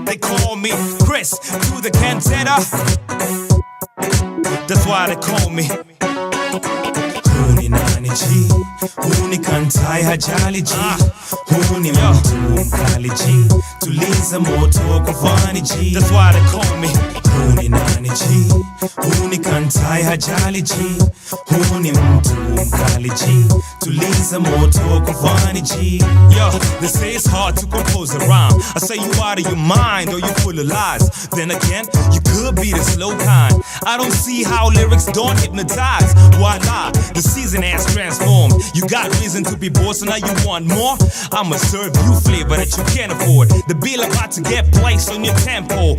They call me Chris to the cantata. That's why they call me. Huni nani G, huni kantai hajali G, huni mtu mkali G, tuliza moto kufani G. That's why they call me. Huni nani G, huni kantai hajali G, huni mtu mkali G, tuliza moto kufani G. Yo, they say it's hard to compose a rhyme. I say you out of your mind or you full of lies. Then again, you could be the slow kind. I don't see how lyrics don't hypnotize. Why lie? The season has transformed. You got reason to be bored, so now you want more. I'ma serve you flavor that you can't afford. The bill about to get placed on your tempo.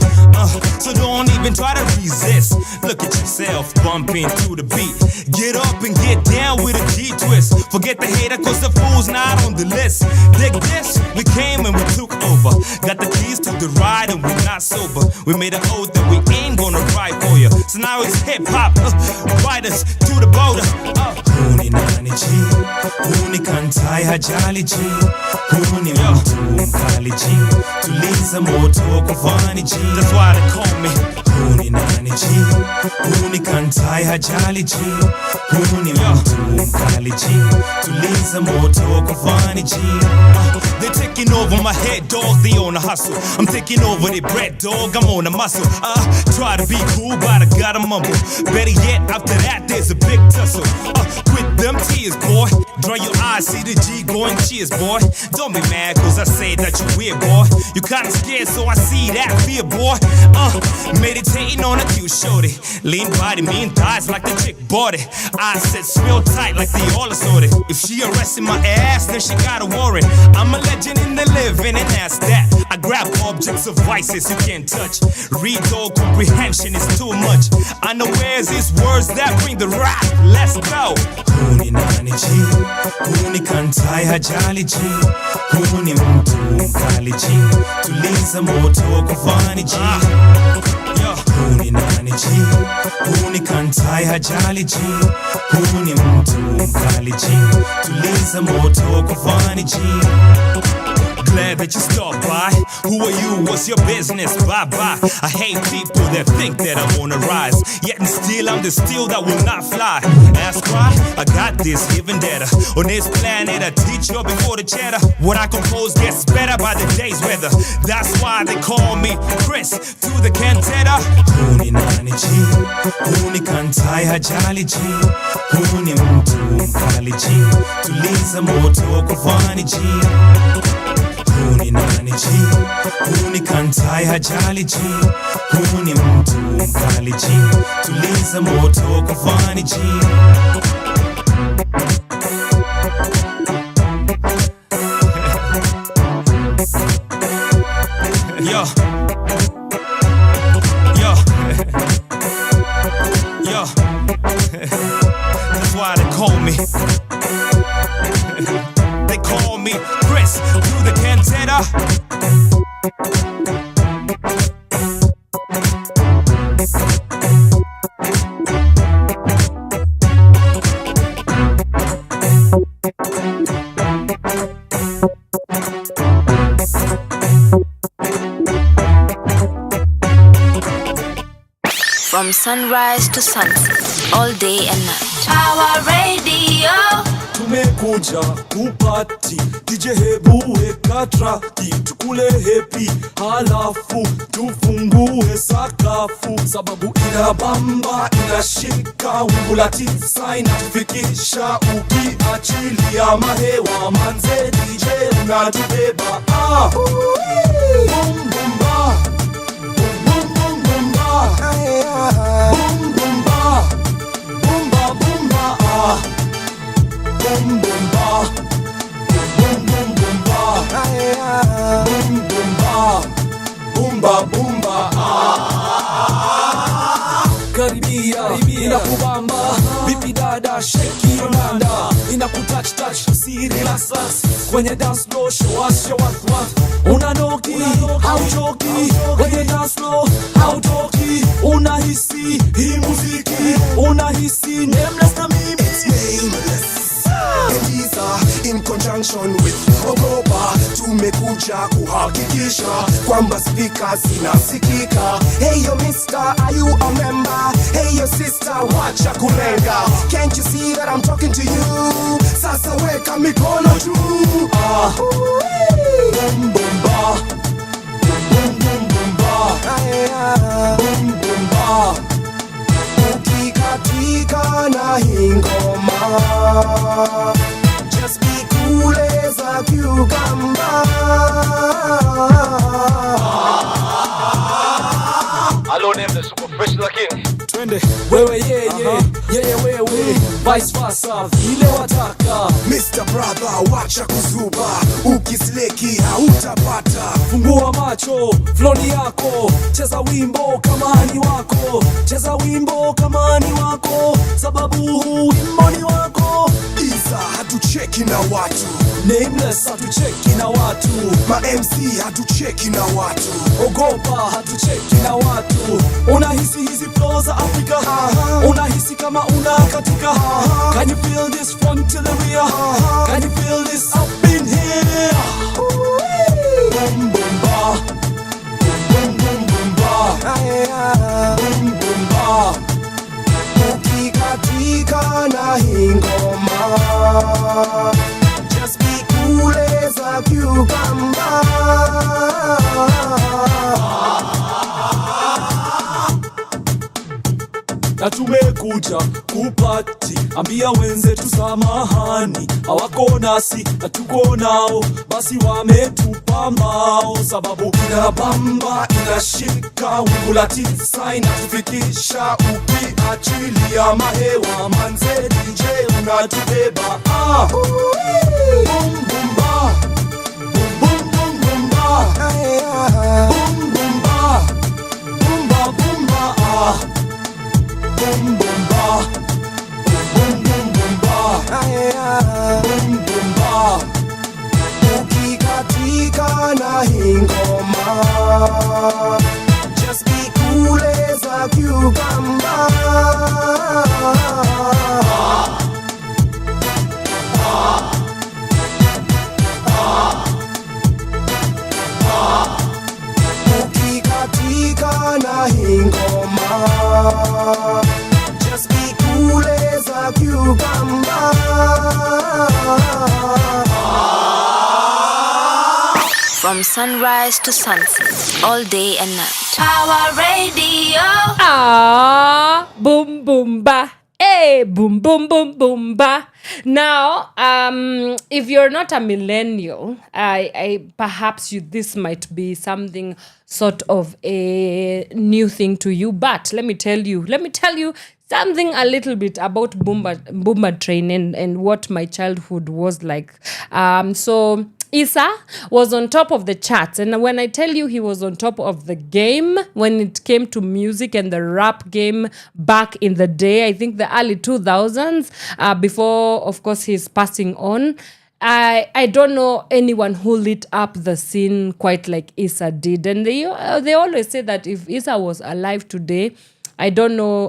So don't even try to resist. Look at yourself bumping to the beat. Get up and get down with a G twist. Forget the hater cause the fool's not on the list. Dig this, we came and we took over. Got the keys to the ride and we're not sober. We made an oath that we ain't gonna ride for you. So now it's hip hop, riders to the border. Huni nani G, huni kantai hajali G, huni mtu mkali G, tuliza moto kufani G. That's why they call me. Huni nani G, huni kantai hajali G, huni mtu mkali G, tuliza moto kufani G. They're taking over my head, dog, they on a hustle. I'm taking over their bread, dog, I'm on a muscle. Try to be cool, but I gotta mumble. Better yet, after that, there's a big tussle. With them tears, boy, dry your eyes, see the G going cheers, boy. Don't be mad, cause I say that you weird, boy. You kinda scared, so I see that fear, boy. Meditating on a cute shorty. Lean body, mean thighs like the chick bought it. I said real tight like the all assorted. If she arrested my ass, then she got a warrant. I'm a legend in the living, and that's that. I grab objects of vices you can't touch. Read all comprehension is too much. I know where's these words that bring the rap. Let's go. Huni nani G, huni kantai hajali G, huni mtu mkali G, tuliza moto kufani G. Huni nani G, huni kantai hajali G, huni mtu mkali G, tuliza moto kufani G. Glad that you stopped by. Who are you? What's your business? Bye-bye. I hate people that think that I'm on a rise. Yet and still I'm the steel that will not fly. Ask why? I got this even better. On this planet I teach you before the chatter. What I compose gets better by the day's weather. That's why they call me Chris to the cantata. Huni nani G, huni kantai hajali G, huni mtu mkali G, tuliza moto kufani G. Huni nani G, huni kantai hajali G, huni mtu mkali G, tuliza moto kufani G. Yo, yo, yo. That's why they call me. They call me Chris to the cantata. From sunrise to sunset, all day and night. Our radio. Tumekuja kupati, DJ hebu weka traki, tukule happy, halafu tufungue sakafu. Sababu inabamba, inashika, wimbo tisa inatufikisha. Ukiachilia mahewa manze, DJ unatubeba. Boom boom ba, boom boom boom boom ba, boom boom ba, boom ba boom ba. Boom boom ba, boom boom boom ba, boom boom ba, boom ba boom ba. Karibia, inakubamba, vipi dada, shake your nanda, inakutouch touch, si relax kwenye dance floor, show us your what. Unanoki, hauchoki, kwenye dance floor, hautoki, unahisi hii muziki, unahisi nameless na mimi, it's nameless. In conjunction with Ogopa, tumekuja tumekuja kuhakikisha kwamba speakers zinasikika. Hey yo mister, are you a member? Hey yo sister, wacha kulenga. Can't you see that I'm talking to you? Sasa weka mikono juu. Boom boom ba, boom boom boom ba, boom boom ba. Ukikatika na hingoma, just be cool as a cucumber. Hello name the super fresh lakini twende wewe yeye wewe vice versa vile wataka. Mr. Brother wacha kuzuba, ukisleki hautapata. Fungua macho, floni yako, cheza wimbo kama ni wako, cheza wimbo kama ni wako, sababu huu wimbo ni wako. Isa hatucheki na watu, Nameless hatucheki na watu, ma MC hatucheki na watu, ogopa hatucheki na watu. Unahisi hizi flow za Afrika, unahisi kama unakatika. Can you feel this front to the rear? Can you feel this up in here? Boom boom ba, boom boom boom ba, boom boom ba. ukikatika na hingoma, just be cool as a cucumber. Na tumekuja kupati, ambia wenzetu samahani, hawako nasi na tuko nao, basi wametupa mbao. Sababu inabamba inashika, wimbo la tisa inatufikisha, ukiachilia mahewa manze DJ unatubeba. Boom boom ba, boom boom boom boom ba, boom boom ba, boom ba boom ba. Boom boom ba, boom boom boom ba, boom boom ba. Ukikatika na hingoma, just be cool as a cucumber. Ukikatika na hingoma, just be cool as a cucumber. From sunrise to sunset, all day and night. Power Radio. Boom boom ba. Hey, boom boom boom boom ba. Now, if you're not a millennial, I perhaps this might be something sort of a new thing to you. But let me tell you something a little bit about Boomba Train and what my childhood was like. So Isa was on top of the charts, and when I tell you he was on top of the game when it came to music and the rap game back in the day, I think the early 2000s, before of course his passing on, I don't know anyone who lit up the scene quite like Isa did. And they always say that if Isa was alive today, I don't know.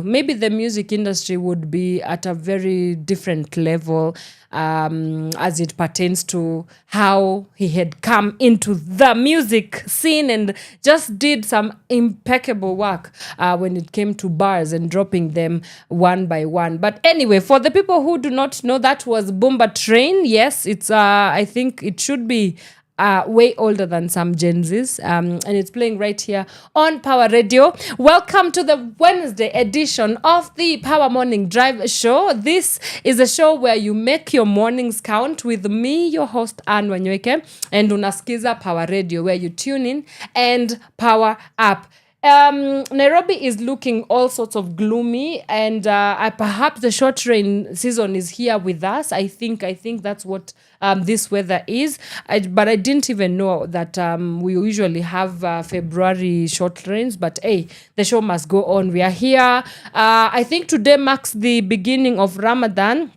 Maybe the music industry would be at a very different level as it pertains to how he had come into the music scene and just did some impeccable work when it came to bars and dropping them one by one. But anyway, for the people who do not know, that was Boomba Train. Yes, it's I think it should be way older than some Gen Zs, and it's playing right here on Power Radio. Welcome to the Wednesday edition of the Power Morning Drive Show. This is a show where you make your mornings count with me, your host, Wanyoike, and unasikiza Power Radio, where you tune in and power up. Nairobi is looking all sorts of gloomy, and perhaps the short rain season is here with us. I think that's what this weather is. But I didn't even know that we usually have February short rains. But hey, the show must go on. We are here. I think today marks the beginning of Ramadan.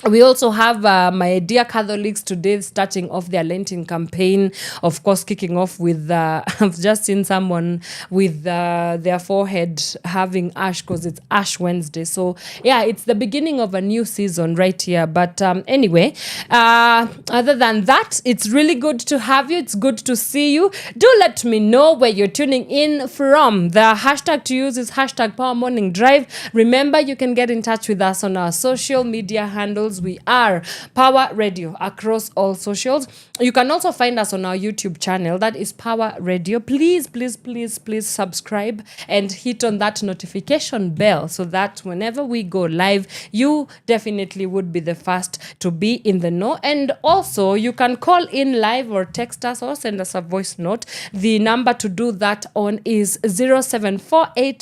We also have my dear Catholics today starting off their Lenten campaign, of course, kicking off with, I've just seen someone with their forehead having ash because it's Ash Wednesday. So, yeah, it's the beginning of a new season right here. But anyway, other than that, it's really good to have you. It's good to see you. Do let me know where you're tuning in from. The hashtag to use is hashtag Power Morning Drive. Remember, you can get in touch with us on our social media handles. We are Power Radio across all socials. You can also find us on our YouTube channel. That is Power Radio. Please subscribe and hit on that notification bell so that whenever we go live, you definitely would be the first to be in the know. And also, you can call in live or text us or send us a voice note. The number to do that on is 0748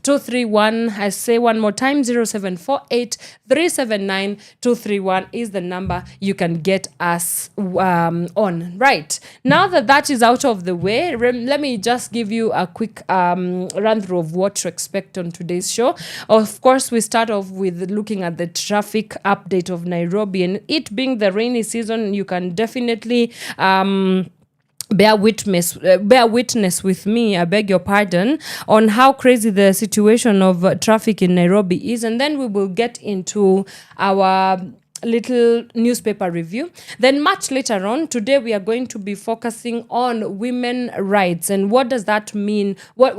231. I say one more time, 0748 231 is the number you can get us on. Right. Now that is out of the way, let me just give you a quick run through of what to expect on today's show. Of course, we start off with looking at the traffic update of Nairobi, and it being the rainy season, you can definitely bear witness with me, I beg your pardon, on how crazy the situation of traffic in Nairobi is. And then we will get into our little newspaper review. Then much later on today, we are going to be focusing on women rights and what does that mean? What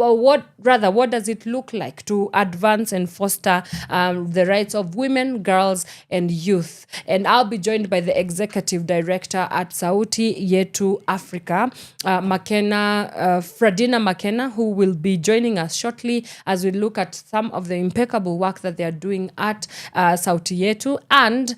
does it look like to advance and foster the rights of women, girls, and youth? And I'll be joined by the executive director at Sauti, Yetu, Africa, Makena, Fradina Makena, who will be joining us shortly as we look at some of the impeccable work that they are doing at Sauti Yetu, and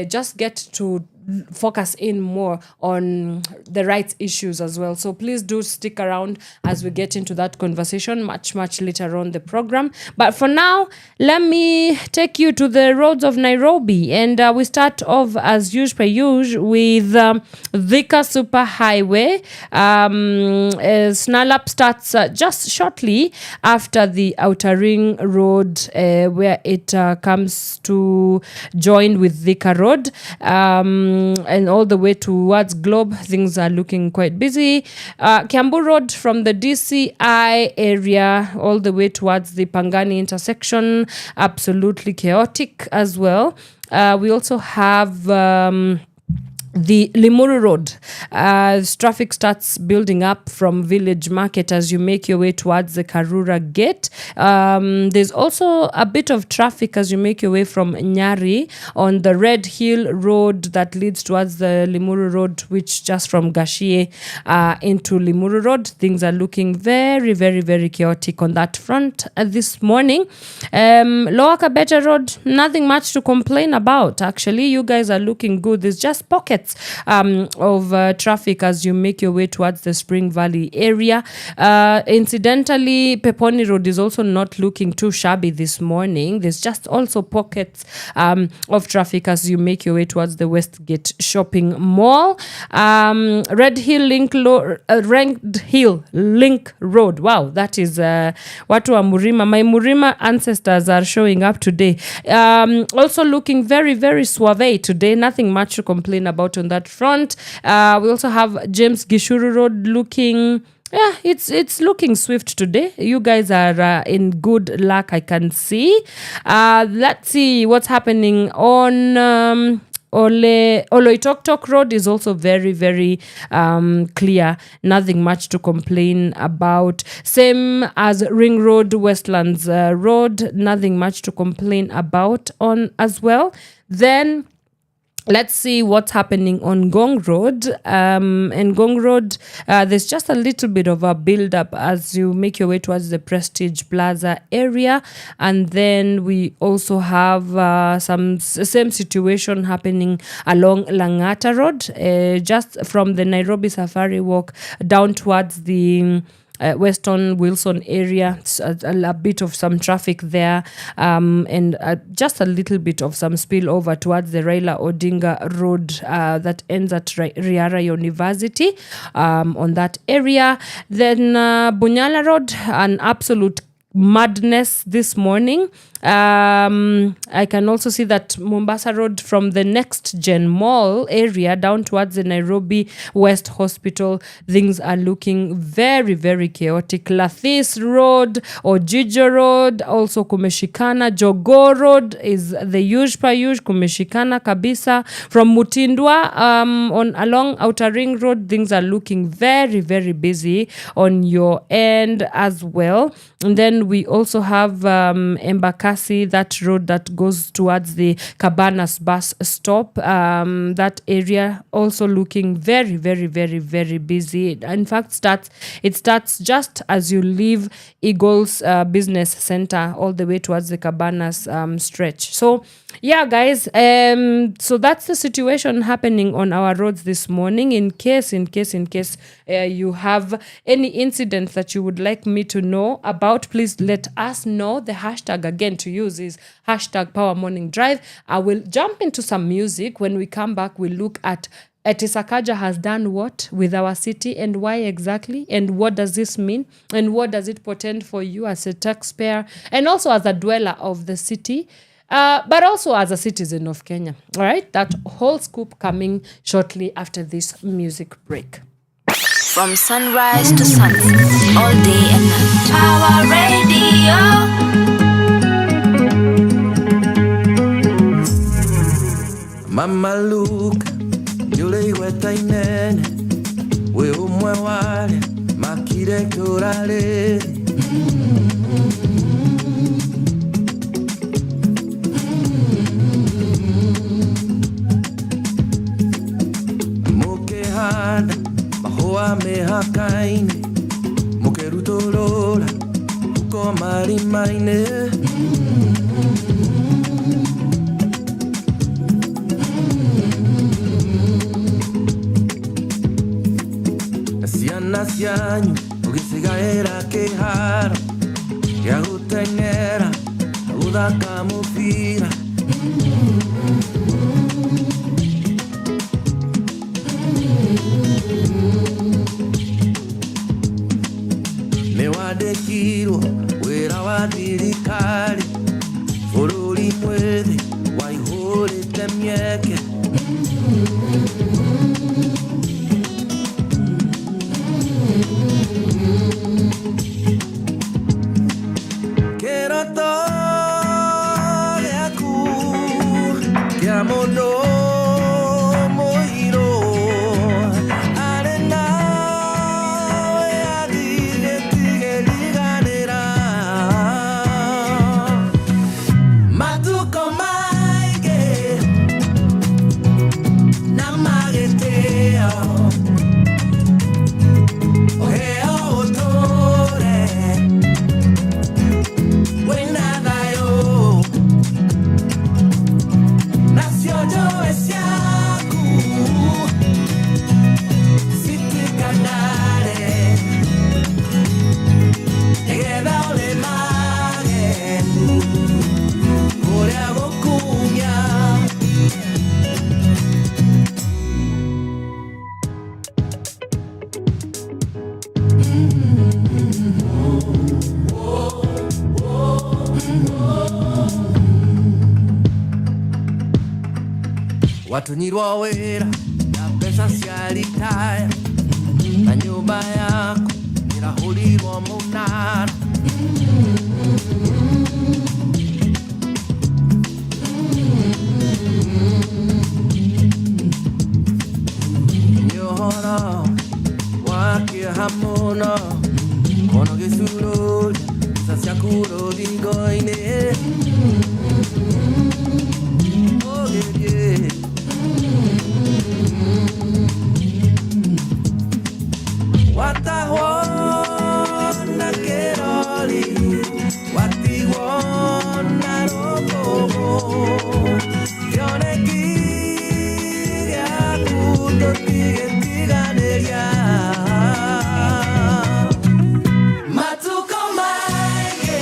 just get to focus in more on the rights issues as well. So please do stick around as we get into that conversation much later on the program. But for now, let me take you to the roads of Nairobi. And we start off as usual with Thika Super Highway. Snarl-up starts just shortly after the Outer Ring Road where it comes to join with Thika Road. And all the way towards Globe, things are looking quite busy. Kiambu Road from the DCI area all the way towards the Pangani intersection, absolutely chaotic as well. We also have the Limuru Road. Traffic starts building up from Village Market as you make your way towards the Karura Gate. There's also a bit of traffic as you make your way from Nyari on the Red Hill Road that leads towards the Limuru Road, which just from Gashie into Limuru Road. Things are looking very chaotic on that front this morning. Lower Kabete Road, nothing much to complain about. Actually, you guys are looking good. There's just pockets of traffic as you make your way towards the Spring Valley area. Incidentally, Peponi Road is also not looking too shabby this morning. There's just also pockets of traffic as you make your way towards the Westgate Shopping Mall. Red Hill Link Road. Wow, that is watu wa Murima. My Murima ancestors are showing up today. Also looking very suave today. Nothing much to complain about on that front. We also have James Gishuru Road looking, it's looking swift today. You guys are in good luck, I can see. Let's see what's happening on Oloitoktok Road is also very clear. Nothing much to complain about. Same as Ring Road, Westlands Road. Nothing much to complain about on as well. Then let's see what's happening on Gong Road. And Gong Road, there's just a little bit of a build-up as you make your way towards the Prestige Plaza area. And then we also have some same situation happening along Langata Road, just from the Nairobi Safari Walk down towards the Weston Wilson area. A bit of some traffic there, and just a little bit of some spillover towards the Raila Odinga Road that ends at Riara University on that area. Then Bunyala Road, an absolute madness this morning. I can also see that Mombasa Road from the Next Gen Mall area down towards the Nairobi West Hospital, things are looking very, very chaotic. Lathis Road, Ojijo Road, also kumeshikana. Jogoo Road is the huge kumeshikana kabisa. From Mutindwa on along Outer Ring Road, things are looking very, very busy on your end as well. And then we also have Embakasi, that road that goes towards the Cabanas bus stop. That area also looking very, very, very, very busy. In fact, it starts just as you leave Eagles Business Center all the way towards the Cabanas stretch. So yeah, guys, so that's the situation happening on our roads this morning. In case you have any incident that you would like me to know about, please let us know. The hashtag again to use is hashtag Power Morning Drive. I will jump into some music. When we come back, we'll look at Sakaja has done what with our city and why exactly, and what does this mean, and what does it portend for you as a taxpayer and also as a dweller of the city, but also as a citizen of Kenya. All right, that whole scoop coming shortly after this music break. From sunrise to sunset, all day and night. Power Radio. Mama look, yule weta inene, we umwe wale, makire kurale. Mukehana, mahoa mehakaine, mukerutolola, uko marimaine. Nasianyu, ukisigaera kehara, ya utenera, udaka mufira. Mewadekiro, wera wadirikari, foruli mwede, waihore temyeke. Watunyirwa wera na pesa sialitaya, na nyumba yako inahulirwa munana. Nyohora wake hamona, kono gesuro sasya kuro digoine. Oh yeah. Watahona keroli, watiwona rokobo, yoneki ya kuto tiganeria. Matuko maige,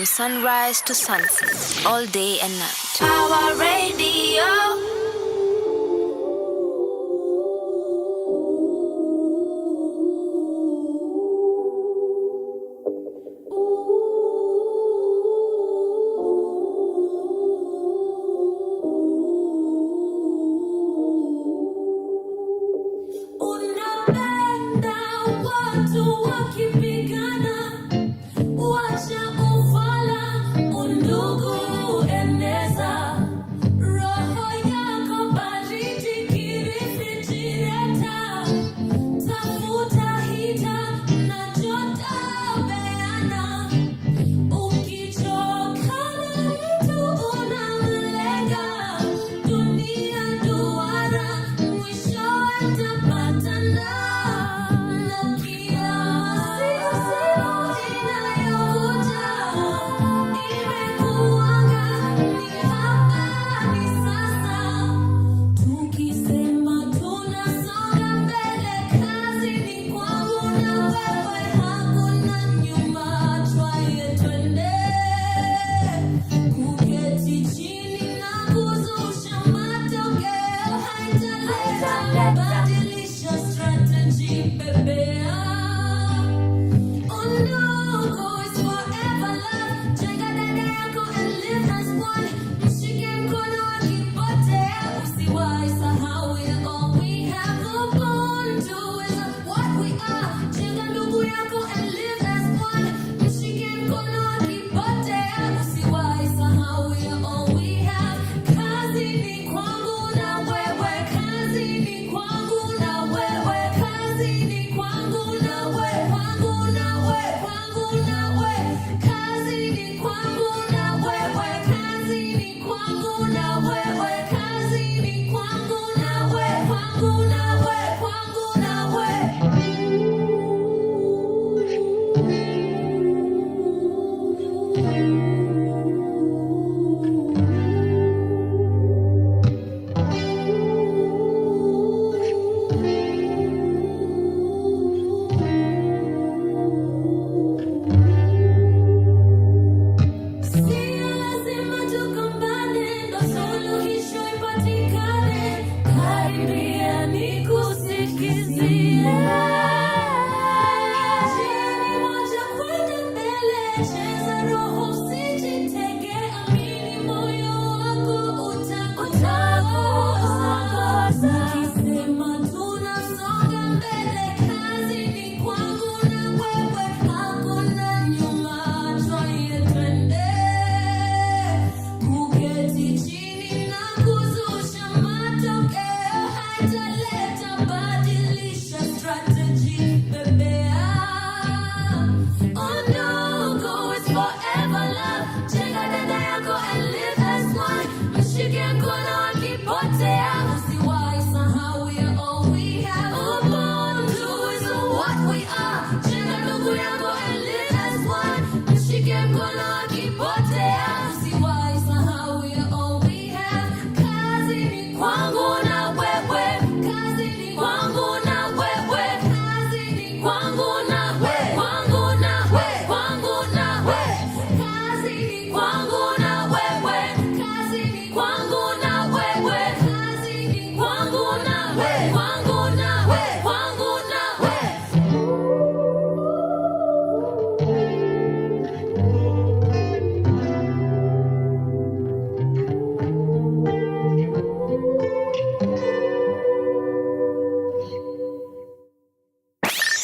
From sunrise to sunset, all day and night. Power Radio.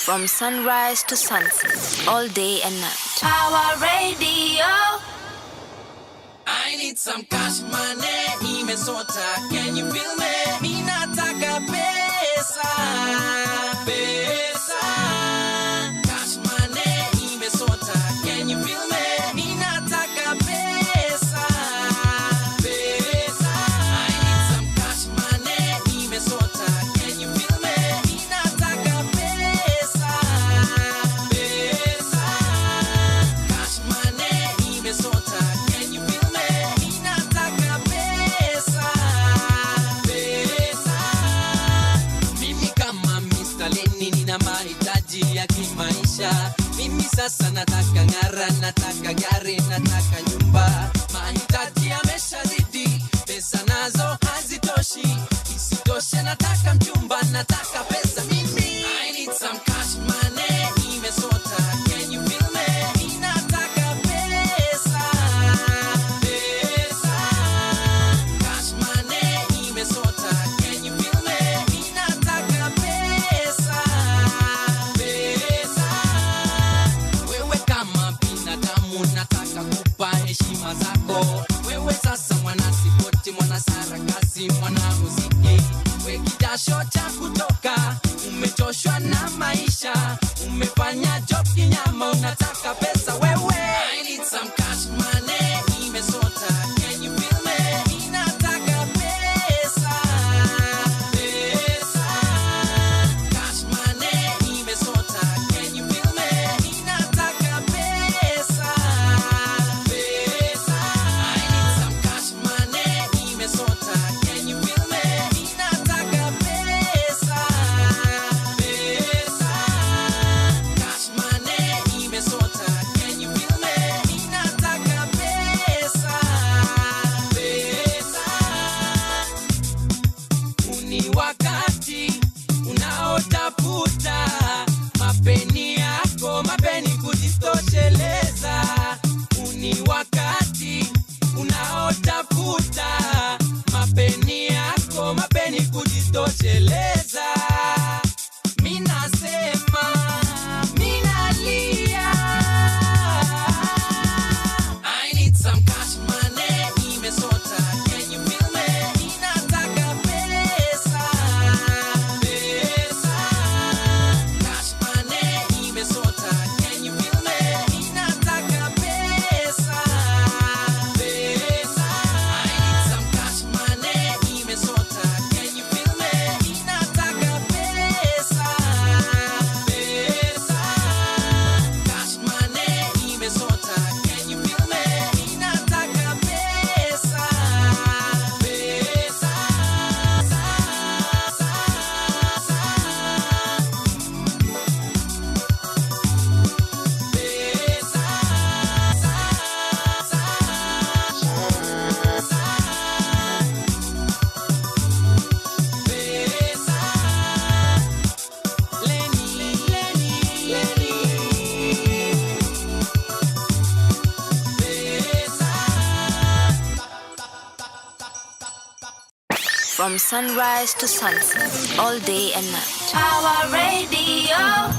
From sunrise to sunset, all day and night. Power Radio. I need some cash money, imesota. Can you feel me? Mina taka pesa, pesa. Cash money, imesota. Can you feel me? Mina taka pesa, pesa. I need some cash money, imesota. Can you feel me? Mina taka pesa, pesa. Cash money, imesota. Can you feel me? Mina taka pesa, pesa. sasa nataka ngara, nataka gari, nataka nyumba. Mahitaji yameshazidi, pesa nazo hazitoshi. Isitoshe nataka mchumba, nataka pesa mimi. I need some cash money, nimesota. Can you feel me? Ninataka pesa, pesa. Cash money, nimesota. Can you feel me? Ninataka pesa, pesa. Wewe kama binadamu nataka kupa heshima zako. Wewe sasa mwana sipoti, mwana sarakasi, mwana muziki. We kidasho cha kutoka, umechoshwa na maisha, umefanya job kinyama, unataka pesa wewe. I need some cash money, nimesota. Can you feel me? Ninataka pesa, pesa. Cash money, nimesota. Can you feel me? Ninataka pesa, pesa. I need some cash money, nimesota. Can you feel me? Ninataka pesa, pesa. Cash money, nimesota. Can you feel me? Ninataka pesa, pesa. Uni wakati unaotafuta mapeni yako, mapeni kujitosheleza. Uni wakati unaotafuta mapeni yako, mapeni kujitosheleza. Mina sema, mina lia. I need some cash money, nimesota. Can you feel me? Ninataka pesa, pesa. Cash money, nimesota. Can you feel me? Ninataka pesa, pesa. I need some cash money, nimesota. Can you feel me? Ninataka pesa, pesa. Cash money, nimesota. Can you feel me? Ninataka pesa, pesa. From sunrise to sunset, all day and night. Power Radio.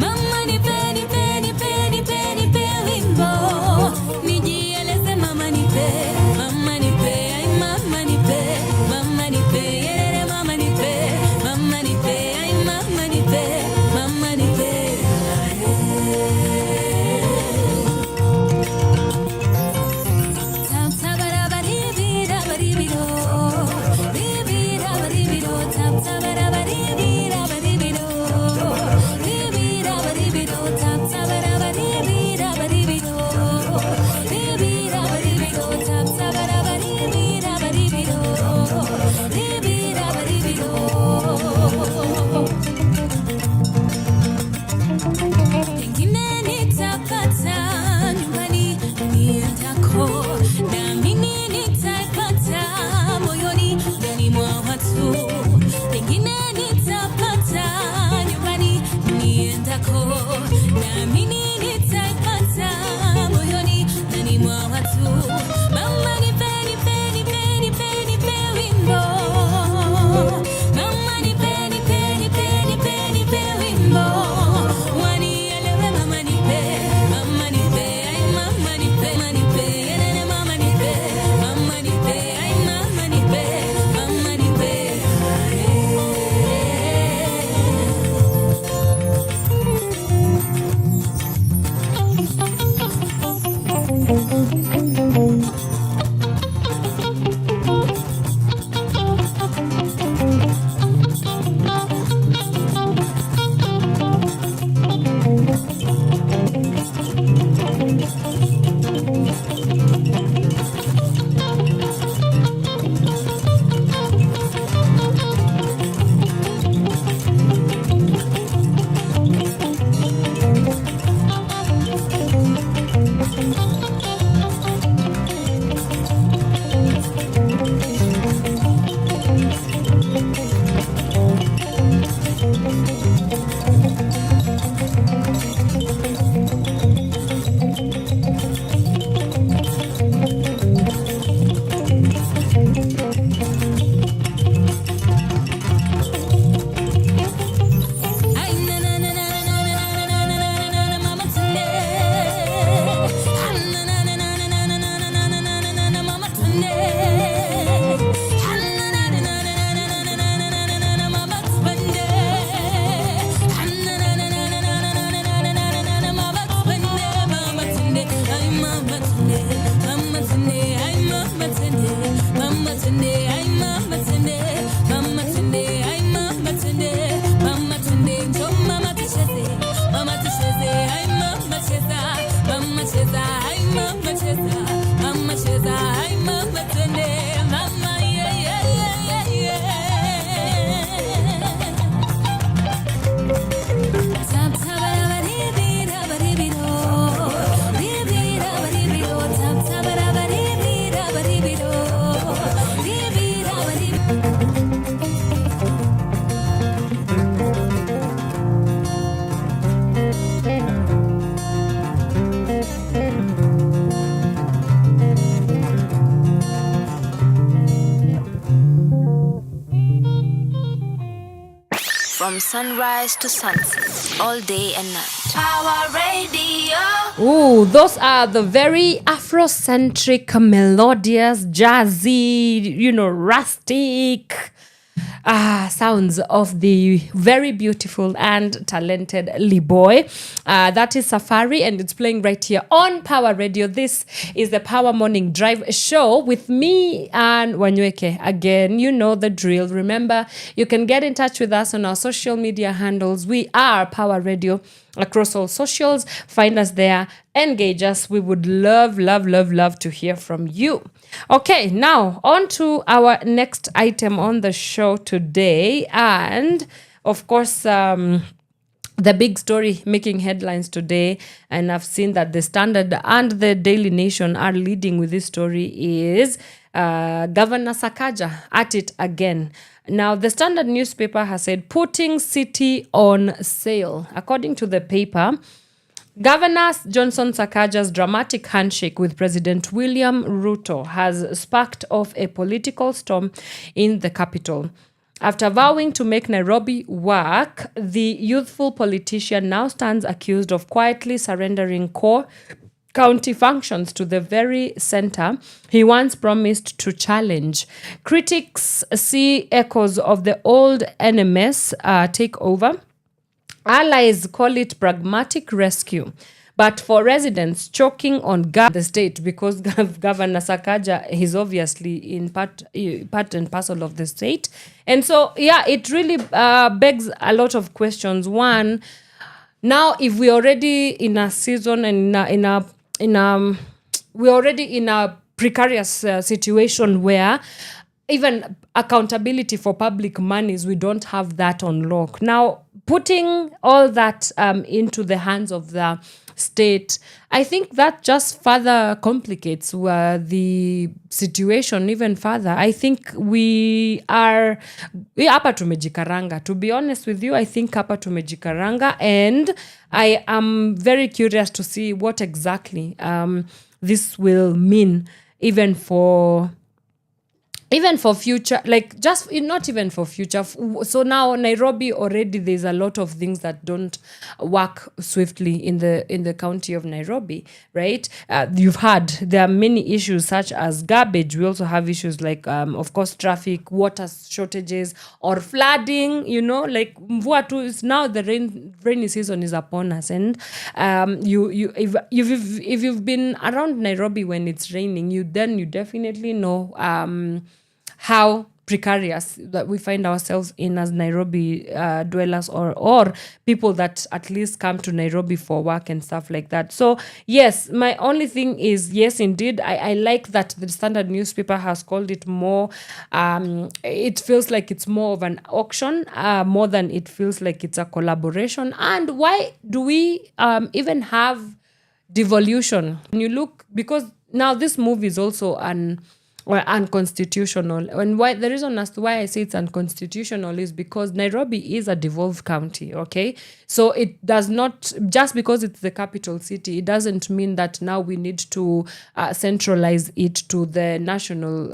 Mama ni peni From sunrise to sunset, all day and night. Power Radio. Ooh, those are the very Afrocentric, melodious, jazzy, rustic sounds of the very beautiful and talented Liboy. That is Safari, and it's playing right here on Power Radio. This is the Power Morning Drive show with me and Wanyoike. Again, you know the drill. Remember, you can get in touch with us on our social media handles. We are Power Radio across all socials. Find us there, engage us. We would love to hear from you. Okay, now on to our next item on the show today, and of course the big story making headlines today, and I've seen that the Standard and the Daily Nation are leading with this story, is Governor Sakaja at it again. Now, the Standard newspaper has said, putting city on sale. According to the paper, Governor Johnson Sakaja's dramatic handshake with President William Ruto has sparked off a political storm in the capital. After vowing to make Nairobi work, the youthful politician now stands accused of quietly surrendering core county functions to the very center he once promised to challenge. Critics see echoes of the old NMS takeover. Allies call it pragmatic rescue. But for residents choking on the state, because Governor Sakaja is obviously in part and parcel of the state. And so, yeah, it really begs a lot of questions. One, now if we're already in a season and we're already in a precarious situation where even accountability for public monies, we don't have that on lock. Now, putting all that into the hands of the state, I think that just further complicates the situation even further. I think we hapa tumejikaranga. To be honest with you, I think hapa tumejikaranga, and I am very curious to see what exactly this will mean even for future, like just not even for future. So now Nairobi already, there's a lot of things that don't work swiftly in the county of Nairobi, right? You've heard there are many issues such as garbage. We also have issues like, of course, traffic, water shortages, or flooding. Like mvua tu is now the rainy season is upon us, and if you've been around Nairobi when it's raining, you definitely know how precarious that we find ourselves in as Nairobi dwellers or people that at least come to Nairobi for work and stuff like that. So yes, my only thing is, yes, indeed, I like that the Standard newspaper has called it more, it feels like it's more of an auction, more than it feels like it's a collaboration. And why do we even have devolution? When you look, because now this move is also unconstitutional. And why the reason as to why I say it's unconstitutional is because Nairobi is a devolved county, okay? So it does not, just because it's the capital city, it doesn't mean that now we need to centralize it to the national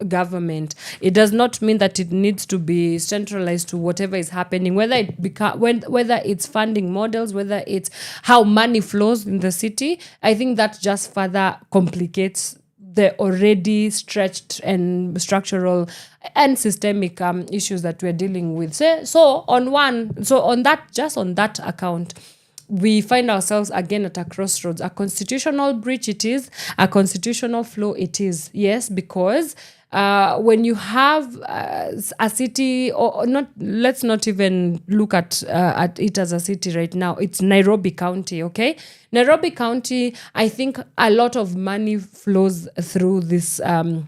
government. It does not mean that it needs to be centralized to whatever is happening, whether it's funding models, whether it's how money flows in the city. I think that just further complicates the already stretched and structural and systemic issues that we're dealing with. So on that account, we find ourselves again at a crossroads. A constitutional breach it is, a constitutional flaw it is. Yes, because when you have a city, or not, let's not even look at it as a city right now. It's Nairobi County, okay? Nairobi County, I think a lot of money flows through this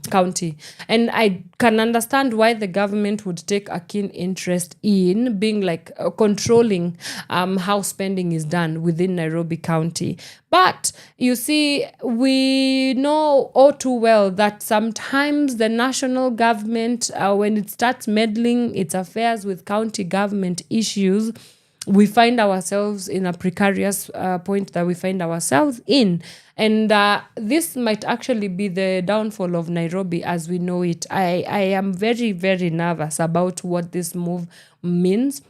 county. And I can understand why the government would take a keen interest in being like controlling how spending is done within Nairobi County. But you see, we know all too well that sometimes the national government, when it starts meddling its affairs with county government issues, we find ourselves in a precarious point that we find ourselves in. And this might actually be the downfall of Nairobi as we know it. I am very, very nervous about what this move means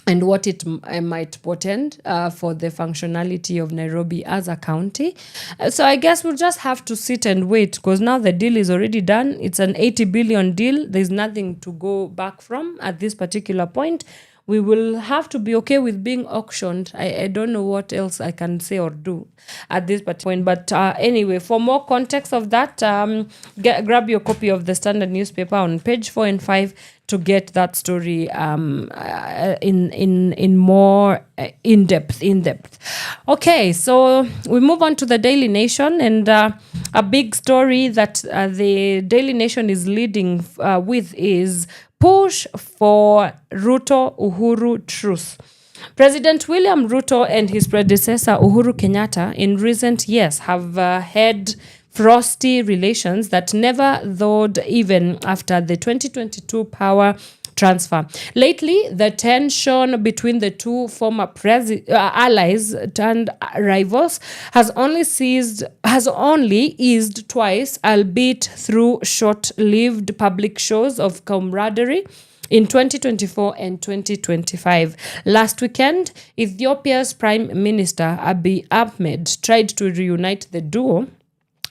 and what it might portend for the functionality of Nairobi as a county. So I guess we'll just have to sit and wait, because now the deal is already done. It's an 80 billion deal. There's nothing to go back from at this particular point. We will have to be okay with being auctioned. I don't know what else I can say or do at this point. But anyway, for more context of that, grab your copy of the Standard newspaper on page 4 and 5 to get that story in more in depth. Okay, so we move on to the Daily Nation, and a big story that the Daily Nation is leading with is push for Ruto Uhuru truce. President William Ruto and his predecessor Uhuru Kenyatta in recent years have had frosty relations that never thawed even after the 2022 power transfer. Lately, the tension between the two former allies turned rivals has only eased twice, albeit through short-lived public shows of camaraderie in 2024 and 2025. Last weekend, Ethiopia's Prime Minister Abiy Ahmed tried to reunite the duo.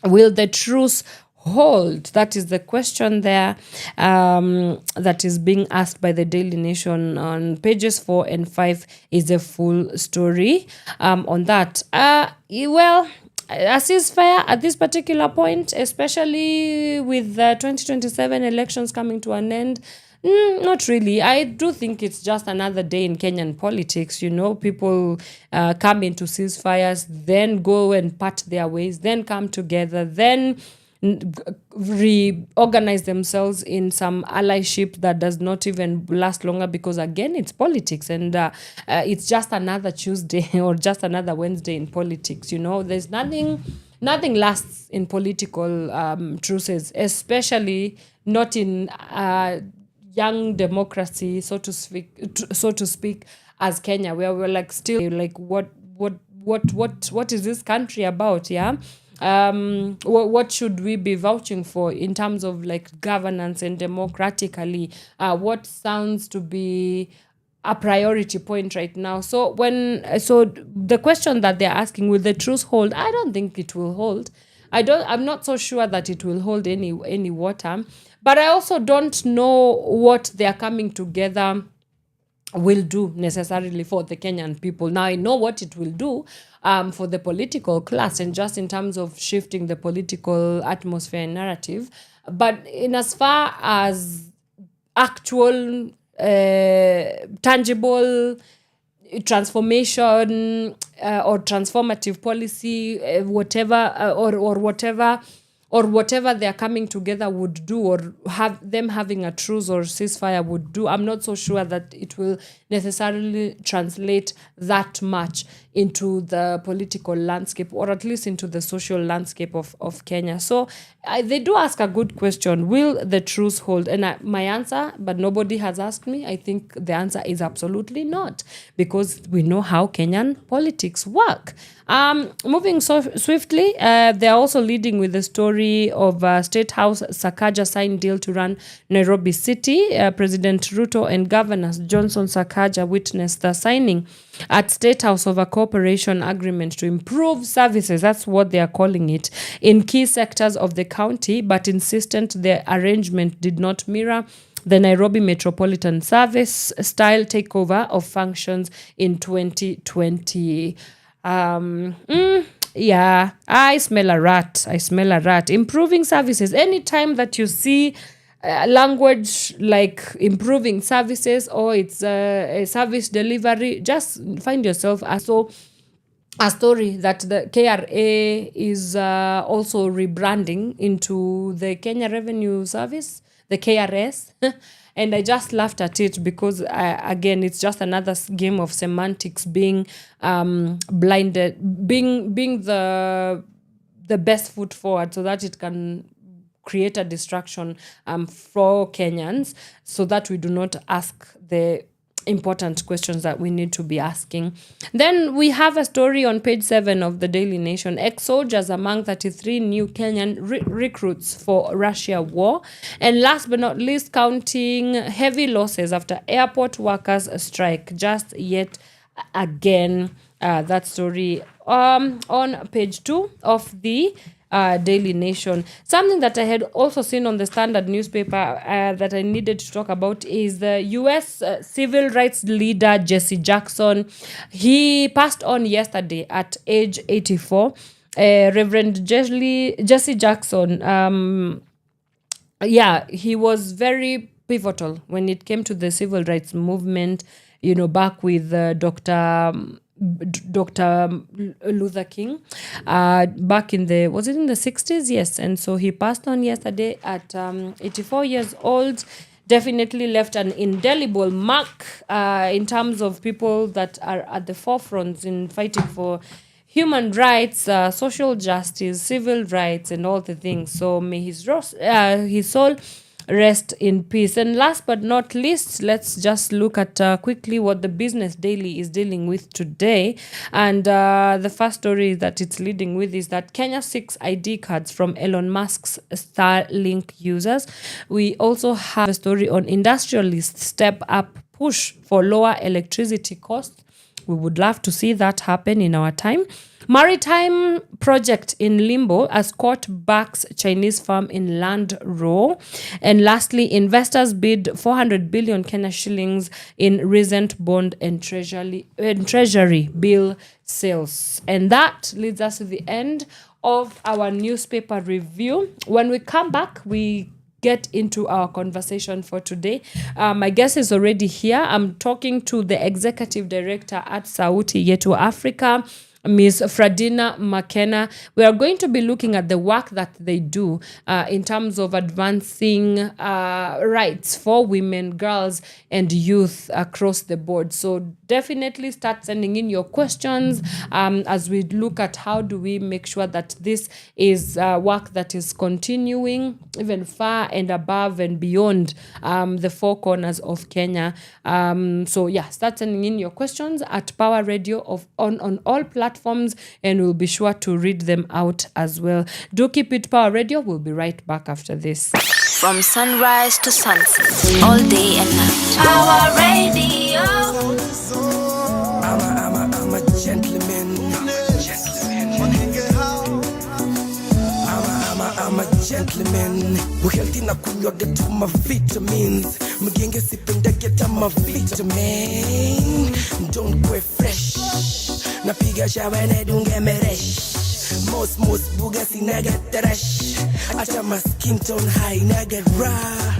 Will the truce hold? That is the question there that is being asked by the Daily Nation. On pages 4 and 5 is a full story on that. Well, a ceasefire at this particular point, especially with the 2027 elections coming to an end, not really. I do think it's just another day in Kenyan politics. You know, people come into ceasefires, then go and part their ways, then come together, then reorganize themselves in some allyship that does not even last longer, because again, it's politics, and it's just another Tuesday or just another Wednesday in politics. You know, there's nothing lasts in political truces, especially not in young democracy, so to speak, as Kenya, where we're like still like what is this country about? Yeah. What should we be vouching for in terms of like governance and democratically? What sounds to be a priority point right now? So the question that they're asking, will the truce hold? I don't think it will hold. I'm not so sure that it will hold any water. But I also don't know what they are coming together will do necessarily for the Kenyan people. Now, I know what it will do for the political class, and just in terms of shifting the political atmosphere and narrative. But in as far as actual, tangible transformation or transformative policy, whatever they are coming together would do, or have them having a truce or ceasefire would do, I'm not so sure that it will necessarily translate that much into the political landscape, or at least into the social landscape of Kenya. So they do ask a good question. Will the truce hold? And my answer, but nobody has asked me, I think the answer is absolutely not, because we know how Kenyan politics work. Moving so swiftly, they're also leading with the story of State House Sakaja signed deal to run Nairobi City. President Ruto and Governor Johnson Sakaja witnessed the signing at State House of a cooperation agreement to improve services, that's what they are calling it, in key sectors of the county, but insistent the arrangement did not mirror the Nairobi Metropolitan Service style takeover of functions in 2020. Yeah, I smell a rat. Improving services. Anytime that you see language like improving services, or it's a service delivery, just find yourself a story that the KRA is also rebranding into the Kenya Revenue Service, the KRS. And I just laughed at it because, again, it's just another game of semantics, being blinded, being the best foot forward so that it can create a distraction for Kenyans, so that we do not ask the important questions that we need to be asking. Then we have a story on page 7 of the Daily Nation. Ex-soldiers among 33 new Kenyan recruits for Russia war. And last but not least, counting heavy losses after airport workers strike just yet again. That story on page 2 of the Daily Nation. Something that I had also seen on the Standard newspaper that I needed to talk about is the U.S. Civil rights leader Jesse Jackson. He passed on yesterday at age 84. Reverend Jesse Jackson, he was very pivotal when it came to the civil rights movement, back with Dr. Luther King, back in the 60s? Yes. And so he passed on yesterday at 84 years old. Definitely left an indelible mark in terms of people that are at the forefront in fighting for human rights, social justice, civil rights, and all the things. So may his soul rest in peace. And last but not least, let's just look at quickly what the Business Daily is dealing with today. And the first story that it's leading with is that Kenya seeks ID cards from Elon Musk's Starlink users. We also have a story on industrialists step up push for lower electricity costs. We would love to see that happen in our time. Maritime project in limbo as court backs Chinese firm in land row. And lastly, investors bid 400 billion Kenya shillings in recent bond and treasury bill sales. And that leads us to the end of our newspaper review. When we come back, we get into our conversation for today. My guest is already here. I'm talking to the executive director at Sauti, Yetu Africa, Ms. Fradina Makena. We are going to be looking at the work that they do in terms of advancing rights for women, girls, and youth across the board. So definitely start sending in your questions as we look at how do we make sure that this is work that is continuing even far and above and beyond the four corners of Kenya. Start sending in your questions at Power Radio on all platforms, and we'll be sure to read them out as well. Do keep it Power Radio. We'll be right back after this. From sunrise to sunset, all day and night. Power Radio. I'm a gentleman. I'm a gentleman. Healthy na kunywa get to my vitamins. Mgenge sipenda get my vitamin. Don't go fresh. Napiga shawa na dunge meresh. Most buga sinaga tarash. Acha my skin tone high naga raw.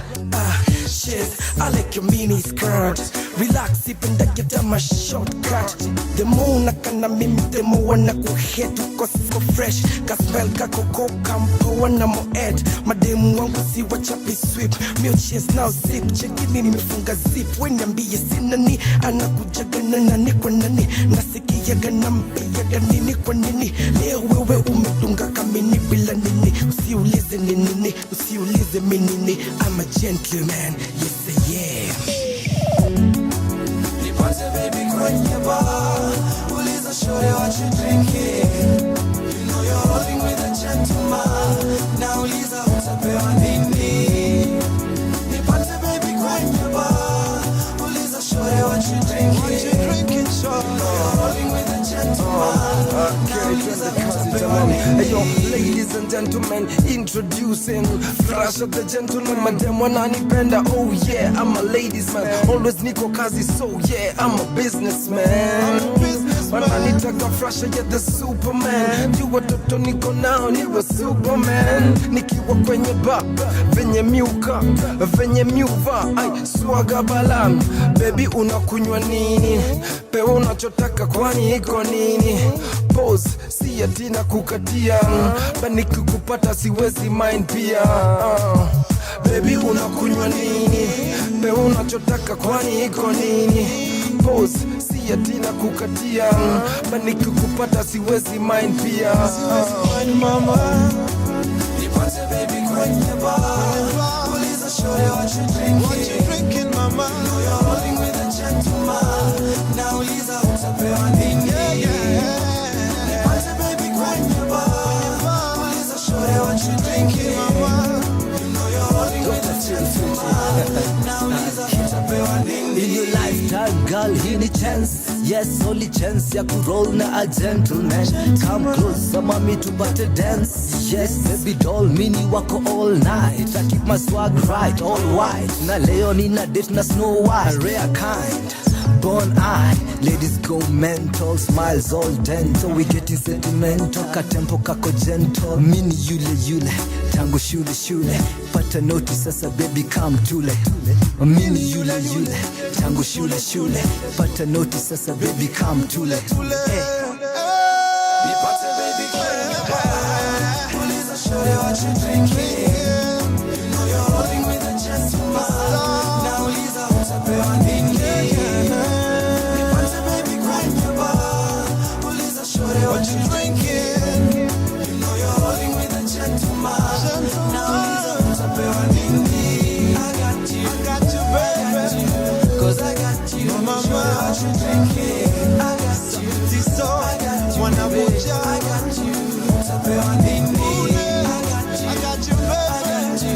Shit, I like your mini skirt. Relax, sipenda get my shortcut. The more nakana mimi, the more nakuhetu ko fresh. Kaspel kako kampo wana mo ed. Mademu wangu si wachapi sweep. Mio cheers now zip. Chekini nimefunga zip. Weniambie sinani. Anakujaga nani kwa nani. Nasikiaga nampiaga nini kwa nini. Leo wewe umedunga kamini bila nini. Usiulize nini. Usiulize minini. I'm a gentleman. Yes I am. Nipate baby kwenye bar. Uliza shore what you drinking. You know you're rolling with a gentleman. Now uliza utapewa nini. Nipate baby kwenye bar. Uliza shore what you drinking. What you drinking, shore. You know you're rolling with a gentleman. Now uliza utapewa nini. Hey yo, ladies and gentlemen, introducing Flash of the Gentleman. Madam wananipenda, oh yeah, I'm a ladies man. Always niko kazi, so yeah, I'm a businessman. Wananitaka Flash, yeah, the Superman. You watoto niko nao, niwe Superman. Nikiwa kwenye bar, venye miuka, venye miuva, ay, swaga balam. Baby unakunywa nini? Pewa unachotaka kwani iko nini? Pose, si atina kukatia. Bani kukupata siwezi mind pia. Baby unakunywa nini? Pewa unachotaka kwani iko nini? Pose, si atina kukatia. Bani kukupata siwezi mind pia. Mama nipate baby kwenye bar. Uliza shore what you drinking. What you drinking mama? You know you're rolling with a gentleman. girl hii ni chance, yes only chance ya kuroll na a gentleman. Come closer mami tupate dance, yes baby doll mini wako all night. I keep my swag right, all white. Na leo nina date na Snow White, a rare kind, born eye. Ladies go mental, smiles all dental. We getting sentimental, katempo kako gentle. Mini yule tangu shule pata noti sasa baby come tule. Mini yule tangu shule pata noti sasa baby come tule. Nipate baby Uliza shorty what you drinking. You know you're rolling with a gentleman. Now Uliza utapewa nini. Nipate baby Uliza shorty what you drinking. You know you're rolling with a gentleman. Now Uliza utapewa nini. I got you baby. Cause I got you. Mama what you drinking. I got you. I got you. I got you. Utapewa nini. I got you baby.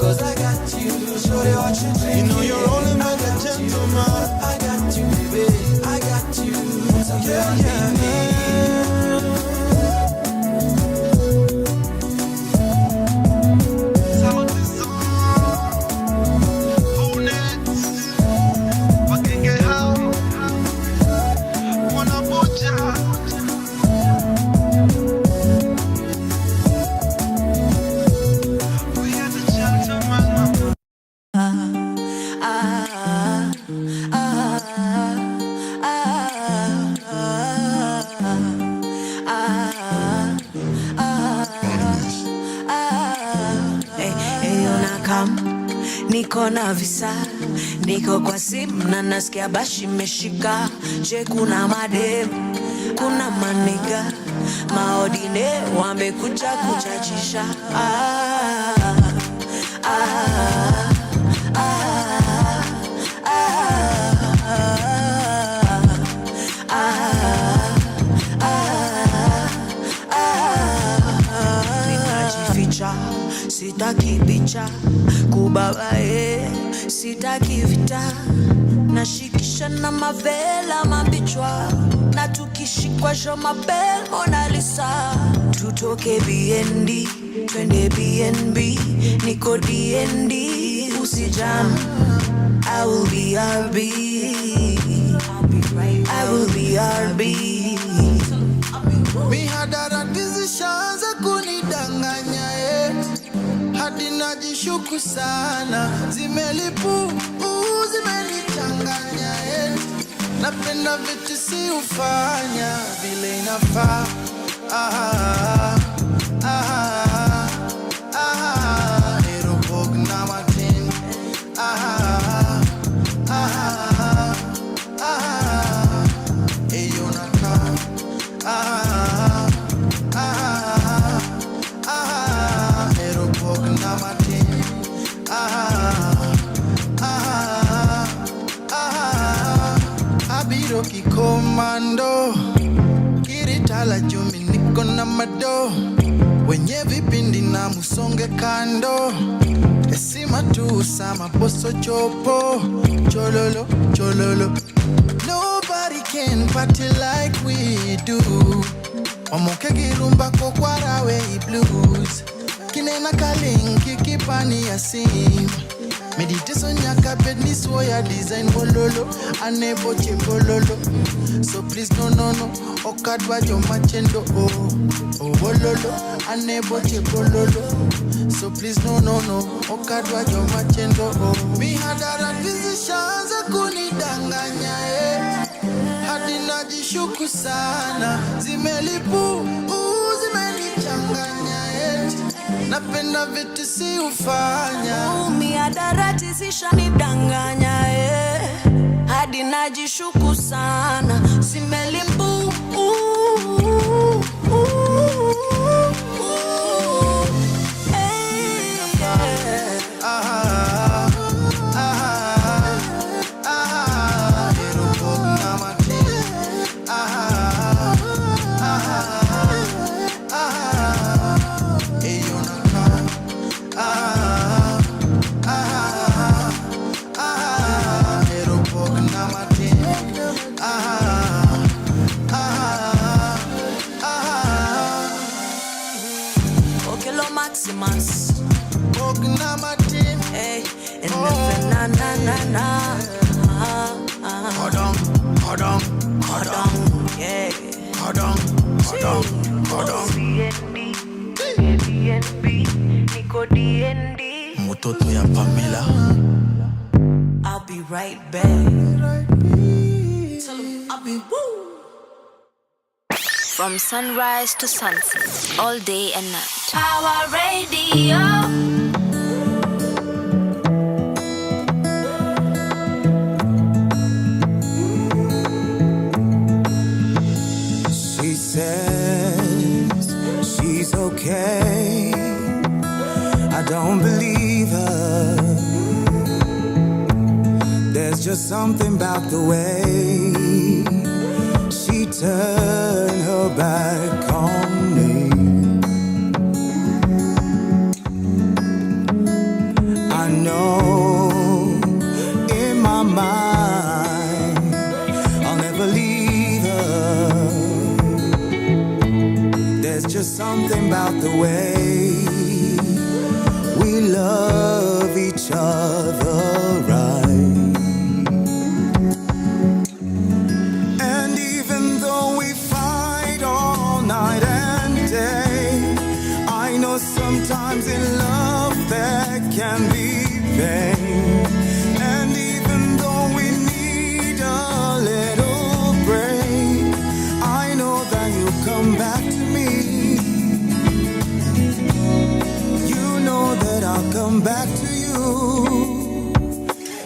Cause I got you. Shorty what you drinking. You know you're rolling with a gentleman. I got you baby. I got you. Utapewa nini. Sauti niko na visa, niko kwa simu na nasikia bashi meshika. Je, kuna madem, kuna maniga, maodine wamekuja kuchachisha. Ninajificha, sitaki bicha, kubabae sitaki vita. Nashikisha na mavela mabichwa, na tukishikwa shoma bell Mona Lisa. Tutoke BND, twende BNB, niko DND, usijam. I will be RB, I will be RB. Mihadarati zishaanza kunidanganya hadi najishuku sana. Zimelipu, zimenichanganya napenda vitu si ufanya vile inafaa. Erobog na matin. Eyo naka. Erobog na matin. Abiro kikomando, kiritala jumi niko na mado. Wenye vipindi na musonge kando, esima tu sama boso chopo. Chololo, chololo. Nobody can party like we do. Omoke girumba kokwarawe blues. Kinena kalingi kipani asim. Meditation nyaka bed ni soya design bololo. Anebo bololo. So please no. Okadwa jo machendo oh bololo. Anebo bololo. So please no. Okadwa jo machendo oh. Mihadara vizishaanza kunidanganya hadi najishuku sana. Zimelipu, zimenichanganya napenda vitu si ufanya. Mihadarati zishanidanganya hadi najishuku sana. Zimelimbu Na na na na. Hold on, hold on, hold on. Yeah. Hold on, hold on, hold on. Airbnb, Nico DND. Mutoto ya Pamela. I'll be right back. Tell him I'll be woo. From sunrise to sunset, all day and night. Power Radio. She says she's okay. I don't believe her. There's just something about the way she turned her back on me. I know in my mind I'll never leave her. There's just something about the way we love each other right. And even though we fight all night and day, I know sometimes in love there can be pain. And even though we need a little break, I know that you'll come back to me. You know that I'll come back to you.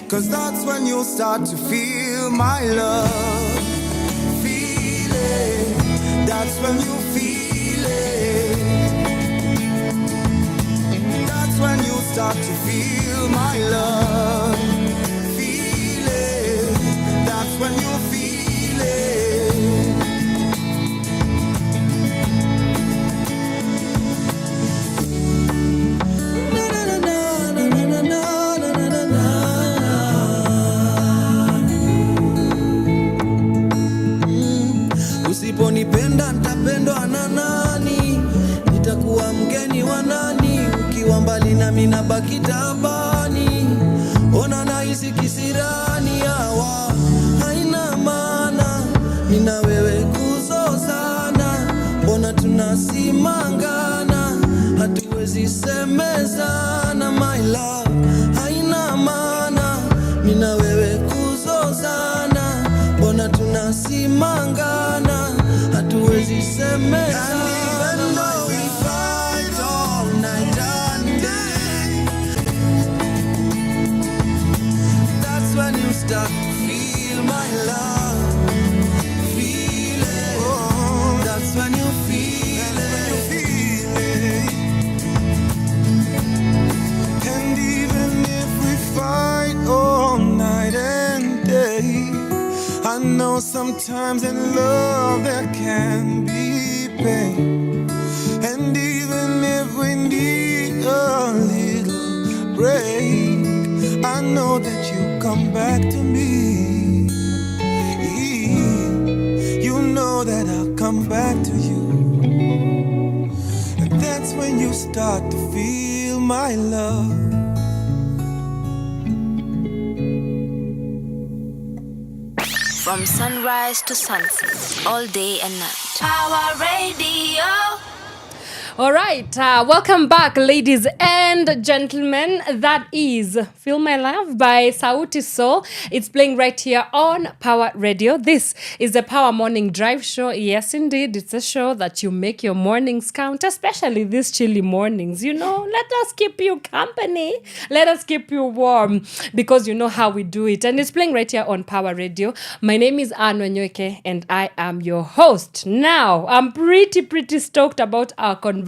'Cause that's when you'll start to feel my love. Feel it. That's when you feel it. That's when you start to feel my love. Feel it. That's when you feel it. Na na na na na na na na na na. Usiponipenda nitapendwa na nani? Nitakuwa mgeni wa nani? Ukiwa mbali nami nabaki tabani. Ona nahisi kisirani hawa haina maana. Mimi na wewe kuzozana, mbona tunasimangana? Hatuwezi semezana my love, haina maana. Mimi na wewe kuzozana, mbona tunasimangana? Hatuwezi semezana. Even though we fight all night and day, That's when you start to feel my love. Feel it. That's when you feel it. and even if we fight all night and day, I know sometimes in love there can be pain. And even if we need a little break, I know that you come back to me. You know that I'll come back to you. And that's when you start to feel my love. From sunrise to sunset, all day and night. Power Radio. All right, welcome back, ladies and gentlemen. That is Feel My Love by Sauti Soul. It's playing right here on Power Radio. This is the Power Morning Drive Show. Yes, indeed, it's a show that you make your mornings count, especially these chilly mornings. You know, let us keep you company. Let us keep you warm because you know how we do it. And it's playing right here on Power Radio. My name is Wanyoike and I am your host. Now, I'm pretty stoked about our conversation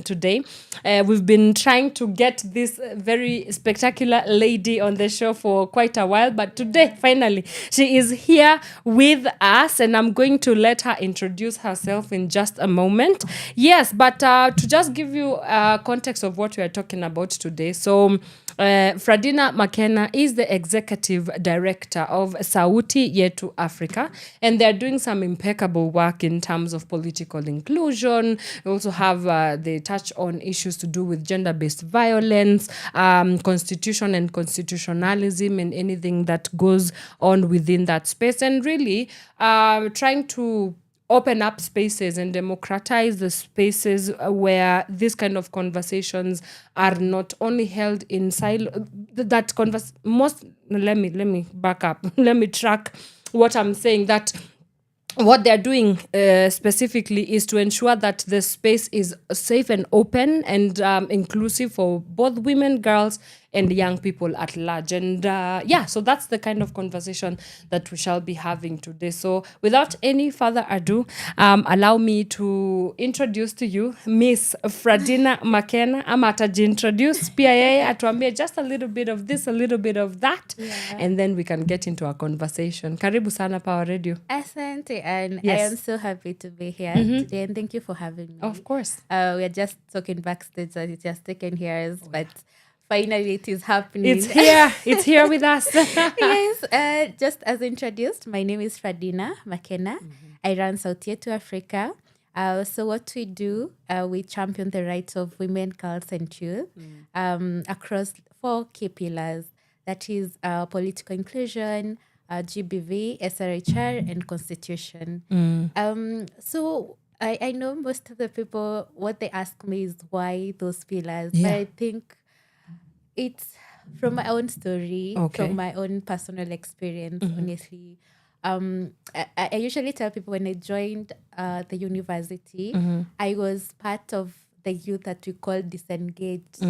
today. We've been trying to get this very spectacular lady on the show for quite a while, but today, finally, she is here with us, and I'm going to let her introduce herself in just a moment. Yes, but to just give you context of what we are talking about today. So Fradina Makena is the executive director of Sauti, Yetu, Africa, and they're doing some impeccable work in terms of political inclusion. We also have, they touch on issues to do with gender-based violence, constitution and constitutionalism, and anything that goes on within that space, and really trying to open up spaces and democratize the spaces where these kind of conversations are not only held in silo. Let me back up. Let me track what I'm saying. That what they're doing specifically is to ensure that the space is safe and open and inclusive for both women, girls, and young people at large. And so that's the kind of conversation that we shall be having today. So without any further ado, allow me to introduce to you Miss Fradina Makena. Ama atajiintroduce pia yeye atuambie just a little bit of this, a little bit of that, and then we can get into our conversation. Karibu sana Pawa Radio. Asante, and Yes. I am so happy to be here today, and thank you for having me. Of course. We are just talking backstage that it has taken years, but finally it is happening. It's here. It's here with us. Yes, just as introduced, my name is Fradina Makena. I run Sauti to Africa. So what we do, we champion the rights of women, girls, and youth across 4 key pillars. That is political inclusion, GBV, SRHR, and constitution. So I know most of the people, what they ask me is why those pillars. But I think it's from my own story, from my own personal experience, honestly. I usually tell people when I joined the university, I was part of the youth that we call disengaged,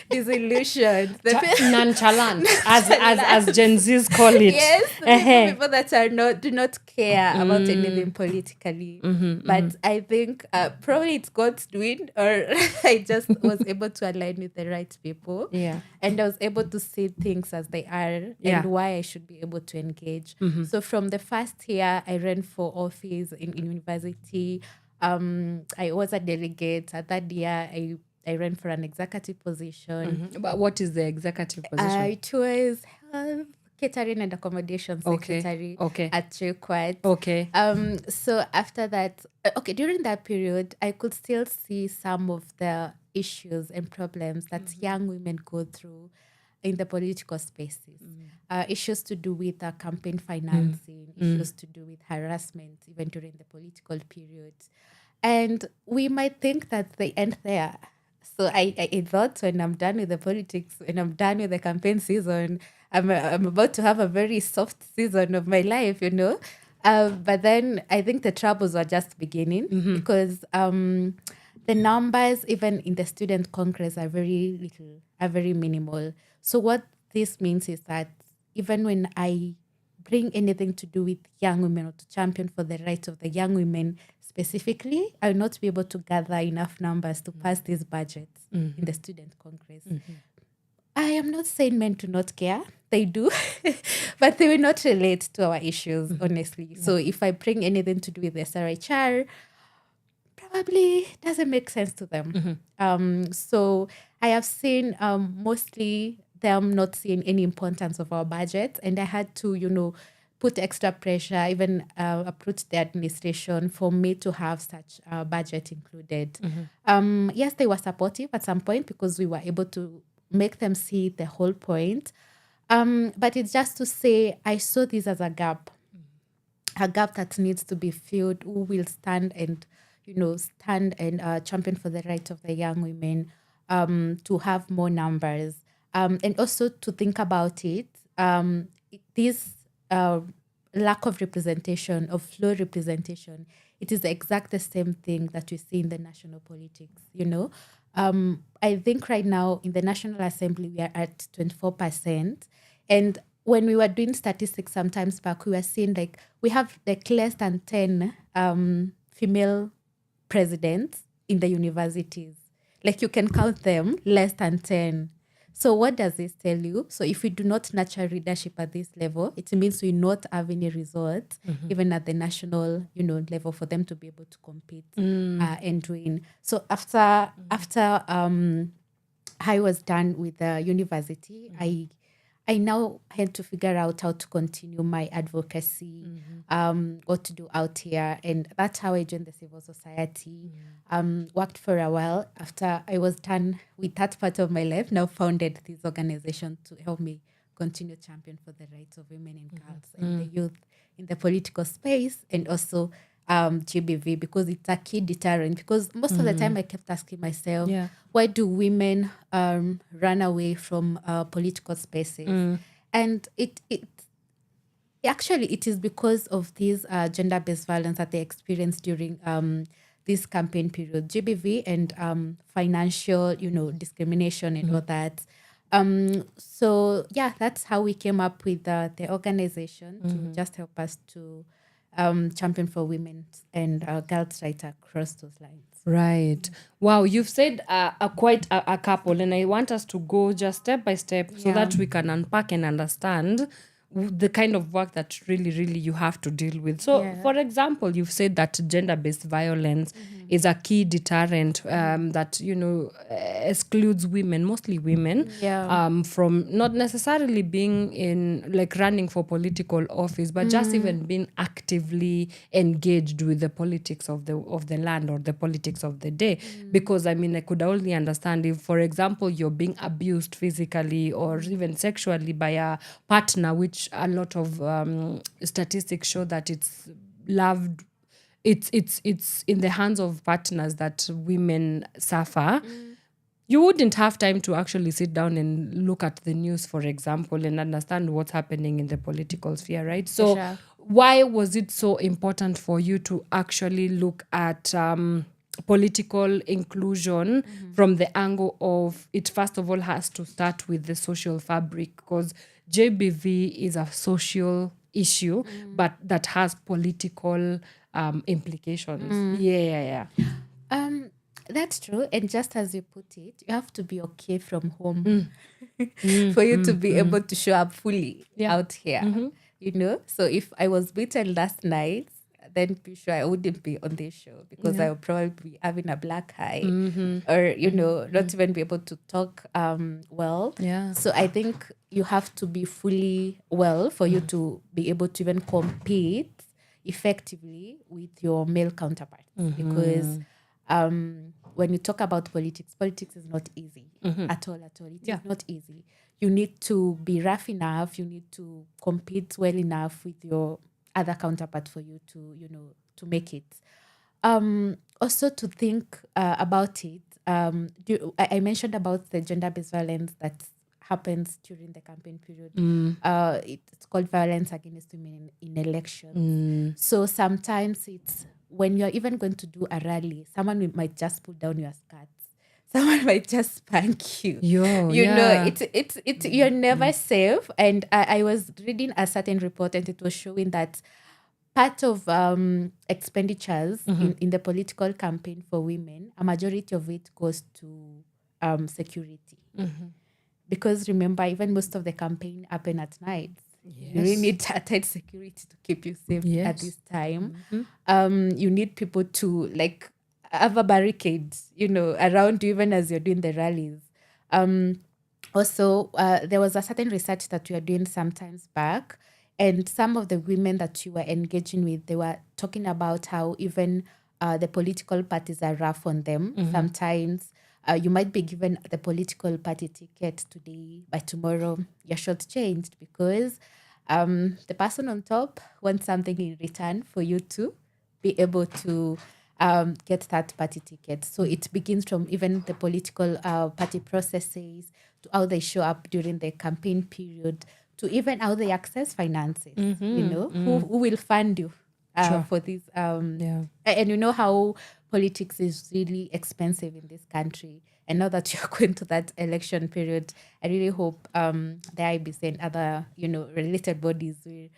disillusioned, nonchalant, as Gen Zs call it. Yes, the people that do not care about anything politically. But I think probably it's God's doing, or I just was able to align with the right people. And I was able to see things as they are and why I should be able to engage. So from the first year, I ran for office in university. I was a delegate. At that year, I ran for an executive position. But what is the executive position? It was health, catering and accommodation secretary at Chequat. So after that, during that period, I could still see some of the issues and problems that young women go through in the political spaces. Issues to do with campaign financing, issues to do with harassment, even during the political period. And we might think that they end there. So I thought when I'm done with the politics, when I'm done with the campaign season, I'm about to have a very soft season of my life, But then I think the troubles were just beginning because the numbers, even in the student congress, are very little, are very minimal. So what this means is that even when I bring anything to do with young women or to champion for the rights of the young women specifically, I will not be able to gather enough numbers to pass these budgets in the student congress. I am not saying men do not care. They do. But they will not relate to our issues, honestly. So if I bring anything to do with the SRHR, probably doesn't make sense to them. So I have seen mostly them not seeing any importance of our budget. And I had to, put extra pressure, even approach the administration for me to have such a budget included. Yes, they were supportive at some point because we were able to make them see the whole point. But it's just to say, I saw this as a gap that needs to be filled, who will stand and champion for the rights of the young women, to have more numbers. And also to think about it, this lack of representation, of flow representation, it is the exact same thing that we see in the national politics, I think right now in the National Assembly, we are at 24%. And when we were doing statistics sometimes back, we were seeing we have less than 10 female presidents in the universities. You can count them, less than 10. So what does this tell you? So if we do not nurture leadership at this level, it means we not have any results, even at the national, level, for them to be able to compete and win. So after I was done with the university, I now had to figure out how to continue my advocacy, what to do out here. And that's how I joined the civil society. Worked for a while. After I was done with that part of my life, now founded this organization to help me continue champion for the rights of women and girls and the youth in the political space, and also GBV, because it's a key deterrent. Because most of the time I kept asking myself, why do women run away from political spaces? And it actually is because of these gender-based violence that they experience during this campaign period, GBV, and financial, discrimination and all that. So yeah, that's how we came up with the organization to just help us to champion for women and girls' rights across those lines. Right. Wow, you've said quite a couple, and I want us to go just step by step so that we can unpack and understand the kind of work that really you have to deal with. So, for example, you've said that gender-based violence is a key deterrent that, excludes women, mostly women, from not necessarily being in, like, running for political office, but just even being actively engaged with the politics of the land or the politics of the day. Because, I mean, I could only understand if, for example, you're being abused physically or even sexually by a partner, which a lot of statistics show that it's in the hands of partners that women suffer. You wouldn't have time to actually sit down and look at the news, for example, and understand what's happening in the political sphere, right? So why was it so important for you to actually look at political inclusion from the angle of it? First of all, has to start with the social fabric, because JBV is a social issue, but that has political implications. Yeah. That's true. And just as you put it, you have to be okay from home for you to be able to show up fully out here. So if I was beaten last night, then be sure I wouldn't be on this show, because I would probably be having a black eye or, not even be able to talk well. So I think you have to be fully well for you to be able to even compete effectively with your male counterparts. Because when you talk about politics is not easy at all. It is not easy. You need to be rough enough. You need to compete well enough with your other counterpart for you to, to make it. Also to think about it. I mentioned about the gender-based violence that happens during the campaign period. It's called violence against women in elections. So sometimes it's when you're even going to do a rally, someone might just pull down your skirts. Someone might just spank you. It's you're never safe. And I was reading a certain report, and it was showing that part of expenditures in the political campaign for women, a majority of it goes to security. Because remember, even most of the campaign happen at night. You really need tight security to keep you safe at this time. You need people to have a barricade, around you even as you're doing the rallies. Also, there was a certain research that we were doing sometimes back, and some of the women that you were engaging with, they were talking about how even the political parties are rough on them. Sometimes you might be given the political party ticket today, but tomorrow you're shortchanged because the person on top wants something in return for you to be able to get that party ticket. So it begins from even the political party processes to how they show up during the campaign period to even how they access finances, who will fund you for this. And you know how politics is really expensive in this country. And now that you're going to that election period, I really hope the IBC and other, related bodies will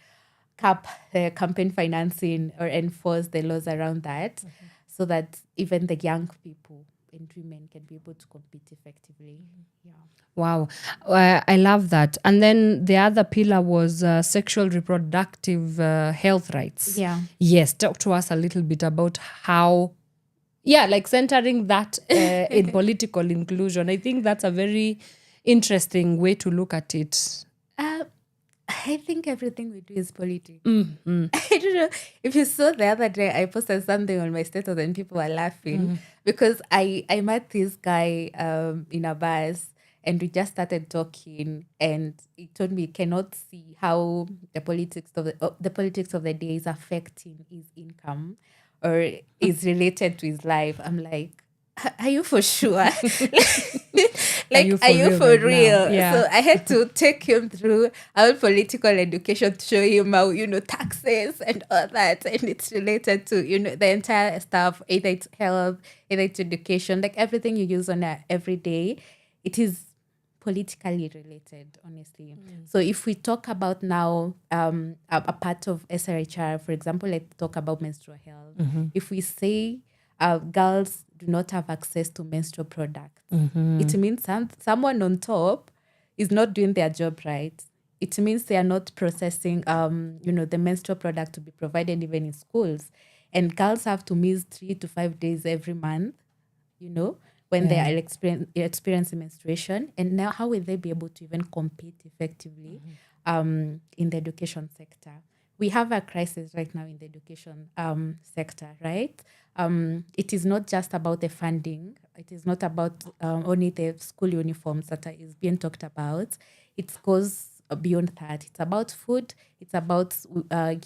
cap the campaign financing or enforce the laws around that so that even the young people and women can be able to compete effectively. Wow. I love that. And then the other pillar was sexual reproductive health rights. Yes. Talk to us a little bit about how like centering that in political inclusion. I think that's a very interesting way to look at it. I think everything we do is politics. I don't know if you saw the other day, I posted something on my status and people were laughing because I met this guy in a bus and we just started talking and he told me he cannot see how the politics of the day is affecting his income or is related to his life. I'm like, are you for sure? Are you for real? Yeah. So I had to take him through our political education to show him how, taxes and all that. And it's related to, the entire stuff, either it's health, either it's education, like everything you use on a everyday, it is politically related, honestly. So if we talk about now a part of SRHR, for example, let's talk about menstrual health. If we say girls do not have access to menstrual products, it means someone on top is not doing their job right. It means they are not processing the menstrual product to be provided even in schools. And girls have to miss 3 to 5 days every month, when they are experiencing menstruation. And now how will they be able to even compete effectively in the education sector? We have a crisis right now in the education sector, right? It is not just about the funding. It is not about only the school uniforms that is being talked about. It goes beyond that. It's about food. It's about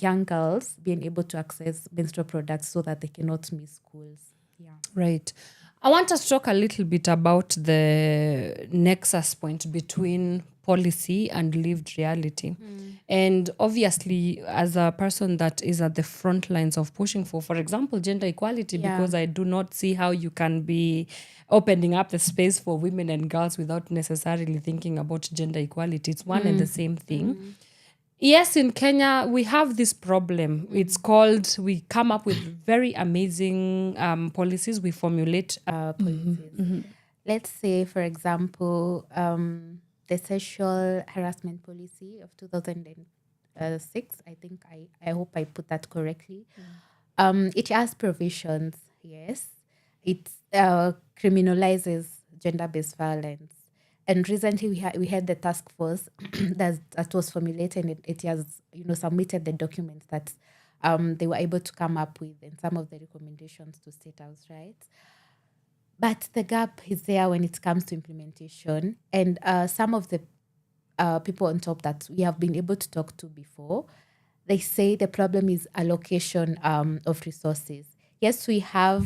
young girls being able to access menstrual products so that they cannot miss schools. Yeah. Right. I want us to talk a little bit about the nexus point between policy and lived reality. And obviously, as a person that is at the front lines of pushing for example, gender equality, because I do not see how you can be opening up the space for women and girls without necessarily thinking about gender equality. It's one and the same thing. Yes, in Kenya, we have this problem. It's called, we come up with very amazing policies. We formulate policies. Let's say, for example, the sexual harassment policy of 2006. I think I hope I put that correctly. It has provisions, yes. It criminalizes gender-based violence. And recently we had the task force that was formulated and it has submitted the documents that they were able to come up with and some of the recommendations to State House, right? But the gap is there when it comes to implementation. And some of the people on top that we have been able to talk to before, they say the problem is allocation of resources. Yes, we have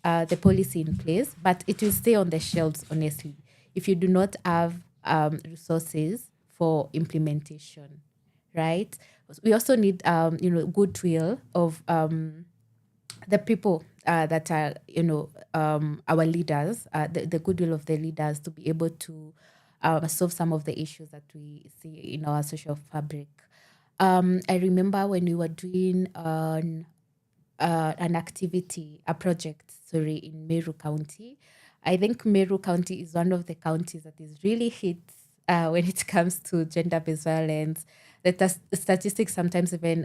the policy in place, but it will stay on the shelves, honestly, if you do not have resources for implementation, right? We also need, goodwill of the people that are, our leaders, the goodwill of the leaders to be able to solve some of the issues that we see in our social fabric. I remember when we were doing an activity, a project, in Meru County. I think Meru County is one of the counties that is really hit when it comes to gender-based violence. The statistics sometimes even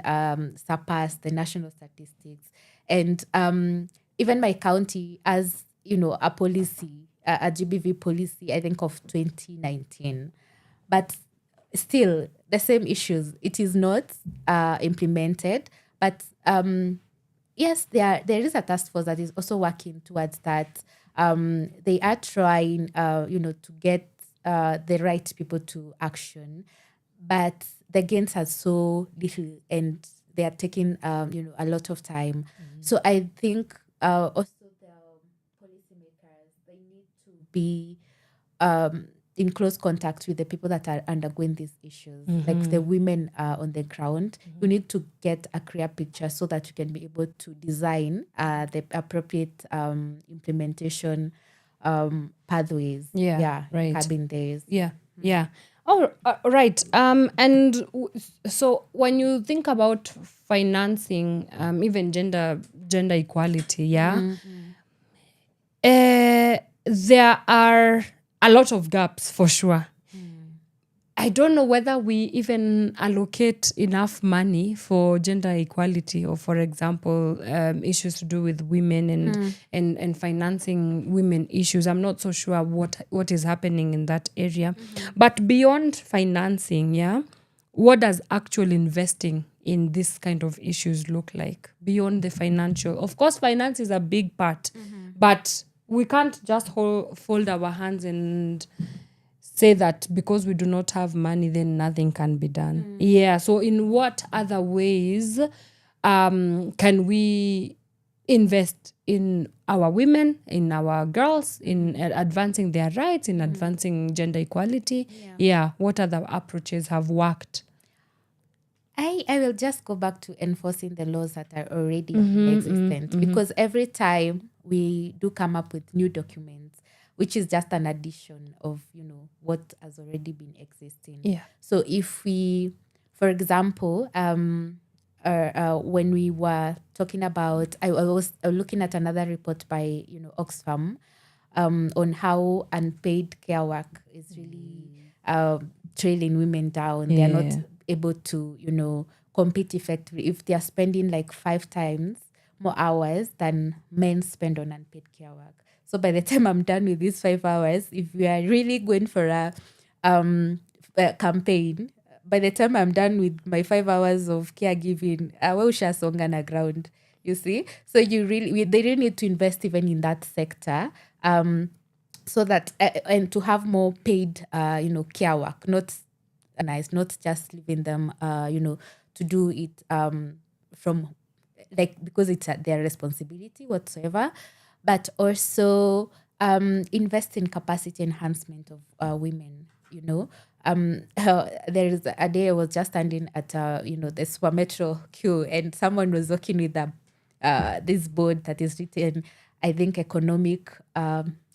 surpass the national statistics. And even my county has, a policy, a GBV policy, I think of 2019. But still, the same issues. It is not implemented. But yes, there is a task force that is also working towards that. They are trying, to get the right people to action, but the gains are so little and they are taking, a lot of time. So I think also the policymakers, they need to be in close contact with the people that are undergoing these issues, like the women on the ground. You need to get a clear picture so that you can be able to design the appropriate implementation pathways. Right. Cabin days. Yeah. Oh, right. So when you think about financing, even gender equality, there are a lot of gaps for sure. I don't know whether we even allocate enough money for gender equality, or, for example, issues to do with women and financing women issues. I'm not so sure what is happening in that area. But beyond financing, what does actual investing in this kind of issues look like beyond the financial? Of course, finance is a big part, but we can't just fold our hands and say that because we do not have money, then nothing can be done. Yeah. So in what other ways can we invest in our women, in our girls, in advancing their rights, in advancing gender equality? Yeah. What other approaches have worked? I will just go back to enforcing the laws that are already existent, because every time we do come up with new documents, which is just an addition of, what has already been existing. Yeah. So if we, for example, when we were talking about, I was looking at another report by, Oxfam, on how unpaid care work is really trailing women down. They're not able to, compete effectively if they are spending like 5 times more hours than men spend on unpaid care work. So by the time I'm done with these 5 hours, if we are really going for a campaign, by the time I'm done with my 5 hours of caregiving, songa na ground, you see? So they really need to invest even in that sector, so that and to have more paid, care work, not just leaving them, to do it from because it's their responsibility whatsoever. But also invest in capacity enhancement of women, there is a day I was just standing at, the Super Metro queue, and someone was working with this board that is written, I think, economic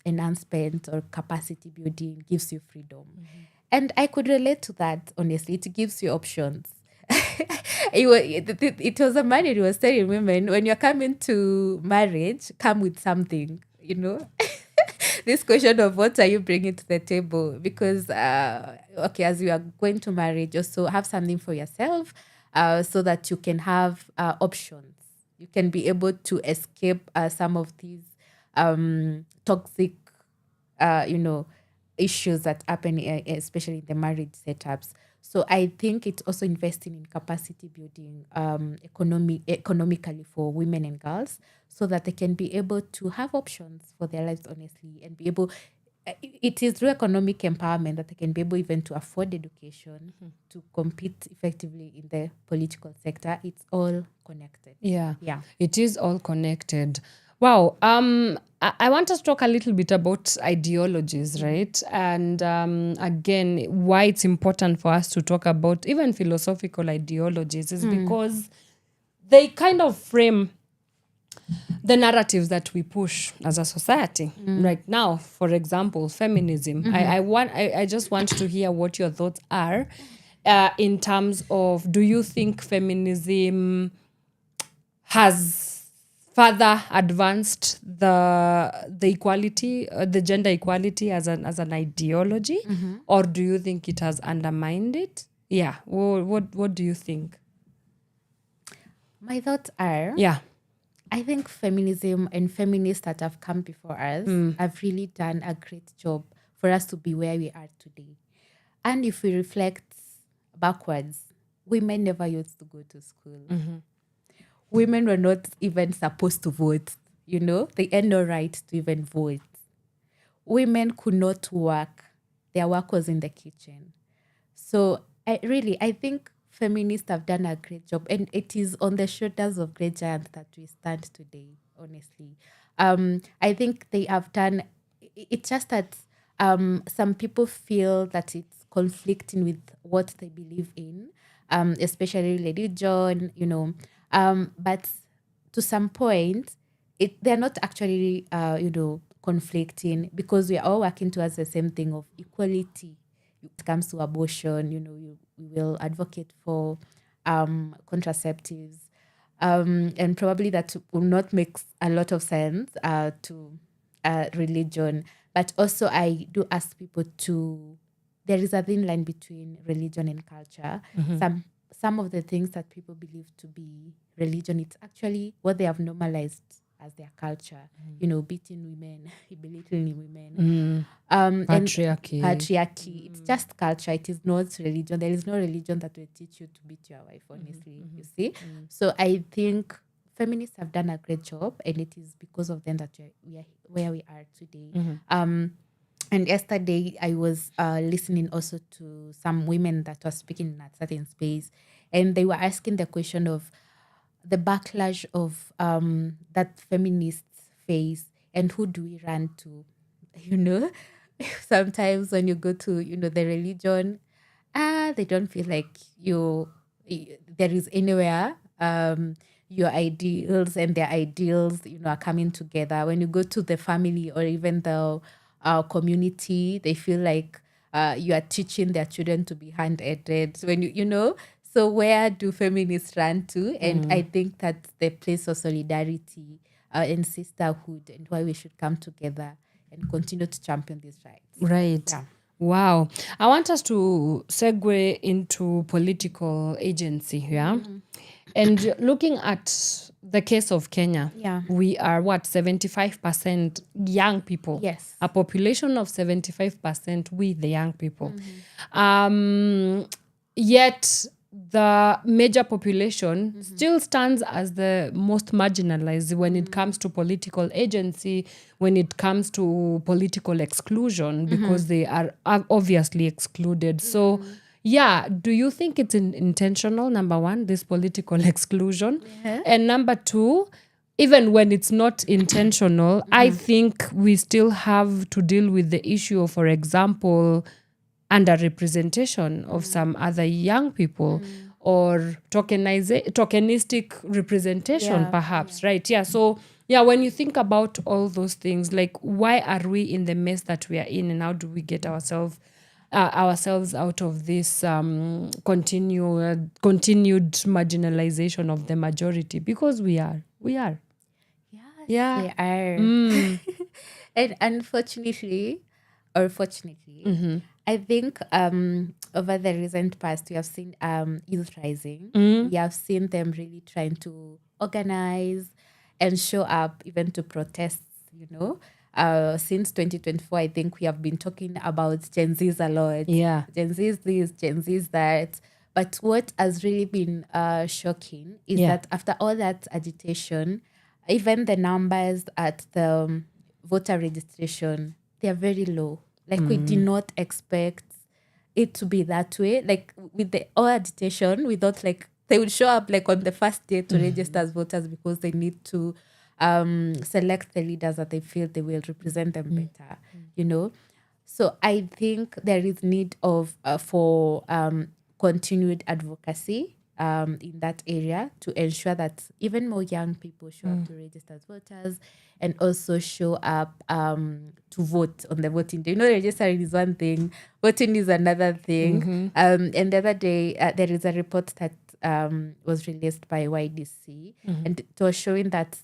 enhancement or capacity building gives you freedom. And I could relate to that, honestly. It gives you options. It was a man who was telling women, when you're coming to marriage, come with something, this question of what are you bringing to the table? Because, as you are going to marriage, also have something for yourself, so that you can have options. You can be able to escape some of these toxic, issues that happen, especially in the marriage setups. So I think it's also investing in capacity building economically for women and girls, so that they can be able to have options for their lives, honestly, and be able, it is through economic empowerment that they can be able even to afford education, to compete effectively in the political sector. It's all connected. Yeah. It is all connected. Wow. I want us to talk a little bit about ideologies, right? And again, why it's important for us to talk about even philosophical ideologies is because they kind of frame the narratives that we push as a society right now. For example, feminism. I just want to hear what your thoughts are in terms of, do you think feminism has further advanced the equality, the gender equality as an ideology, or do you think it has undermined it? Yeah. What do you think? My thoughts are, I think feminism and feminists that have come before us have really done a great job for us to be where we are today. And if we reflect backwards, women never used to go to school. Women were not even supposed to vote, They had no right to even vote. Women could not work. Their work was in the kitchen. So I think feminists have done a great job. And it is on the shoulders of great giants that we stand today, honestly. I think they have done, it's just that some people feel that it's conflicting with what they believe in, especially religion, but to some point, they're not actually, conflicting, because we are all working towards the same thing of equality. It comes to abortion, we will advocate for contraceptives, and probably that will not make a lot of sense to religion. But also, I do ask people to there is a thin line between religion and culture. Some of the things that people believe to be religion, it's actually what they have normalized as their culture. Beating women, belittling women, patriarchy. It's just culture. It is not religion. There is no religion that will teach you to beat your wife. Honestly, you see. So I think feminists have done a great job, and it is because of them that we are where we are today. And yesterday I was listening also to some women that were speaking in a certain space, and they were asking the question of the backlash of that feminists face, and who do we run to? Sometimes when you go to the religion, they don't feel like there is anywhere your ideals and their ideals are coming together. When you go to the family or even the community, they feel like you are teaching their children to be hand-headed. So when so where do feminists run to? And I think that's the place of solidarity and sisterhood, and why we should come together and continue to champion these rights. Right. Yeah. Wow. I want us to segue into political agency here. And looking at the case of Kenya, we are 75% young people. Yes. A population of 75% with the young people. Yet the major population still stands as the most marginalized when it comes to political agency, when it comes to political exclusion, because they are obviously excluded. So, do you think it's intentional, number one, this political exclusion? And number two, even when it's not intentional, I think we still have to deal with the issue of, for example, underrepresentation of some other young people or tokenistic representation, perhaps, right? So, when you think about all those things, like, why are we in the mess that we are in, and how do we get ourselves out of this continued marginalization of the majority? Because we are. Yes, we are. And unfortunately, or fortunately, I think over the recent past, we have seen youth rising. We have seen them really trying to organize and show up, even to protests, since 2024, I think we have been talking about Gen Zs a lot. Yeah. Gen Zs this, Gen Zs that. But what has really been shocking is that after all that agitation, even the numbers at the voter registration, they are very low. Like, we did not expect it to be that way. Like, with all agitation, we thought, like, they would show up, like, on the first day to register as voters, because they need to select the leaders that they feel they will represent them better, So I think there is need of for continued advocacy in that area to ensure that even more young people show up to register as voters, and also show up to vote on the voting day. Registering is one thing, voting is another thing. And the other day, there is a report that was released by YDC, and it was showing that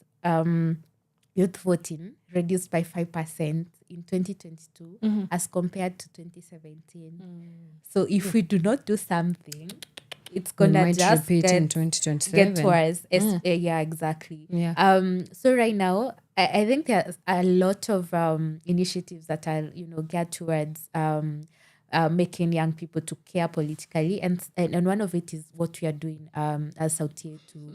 youth voting reduced by 5% in 2022 as compared to 2017. So if we do not do something, it's gonna just repeat in 2027. Get worse. Yeah, exactly. So right now, I think there's a lot of initiatives that are geared towards making young people to care politically, and one of it is what we are doing as Sauti Yetu,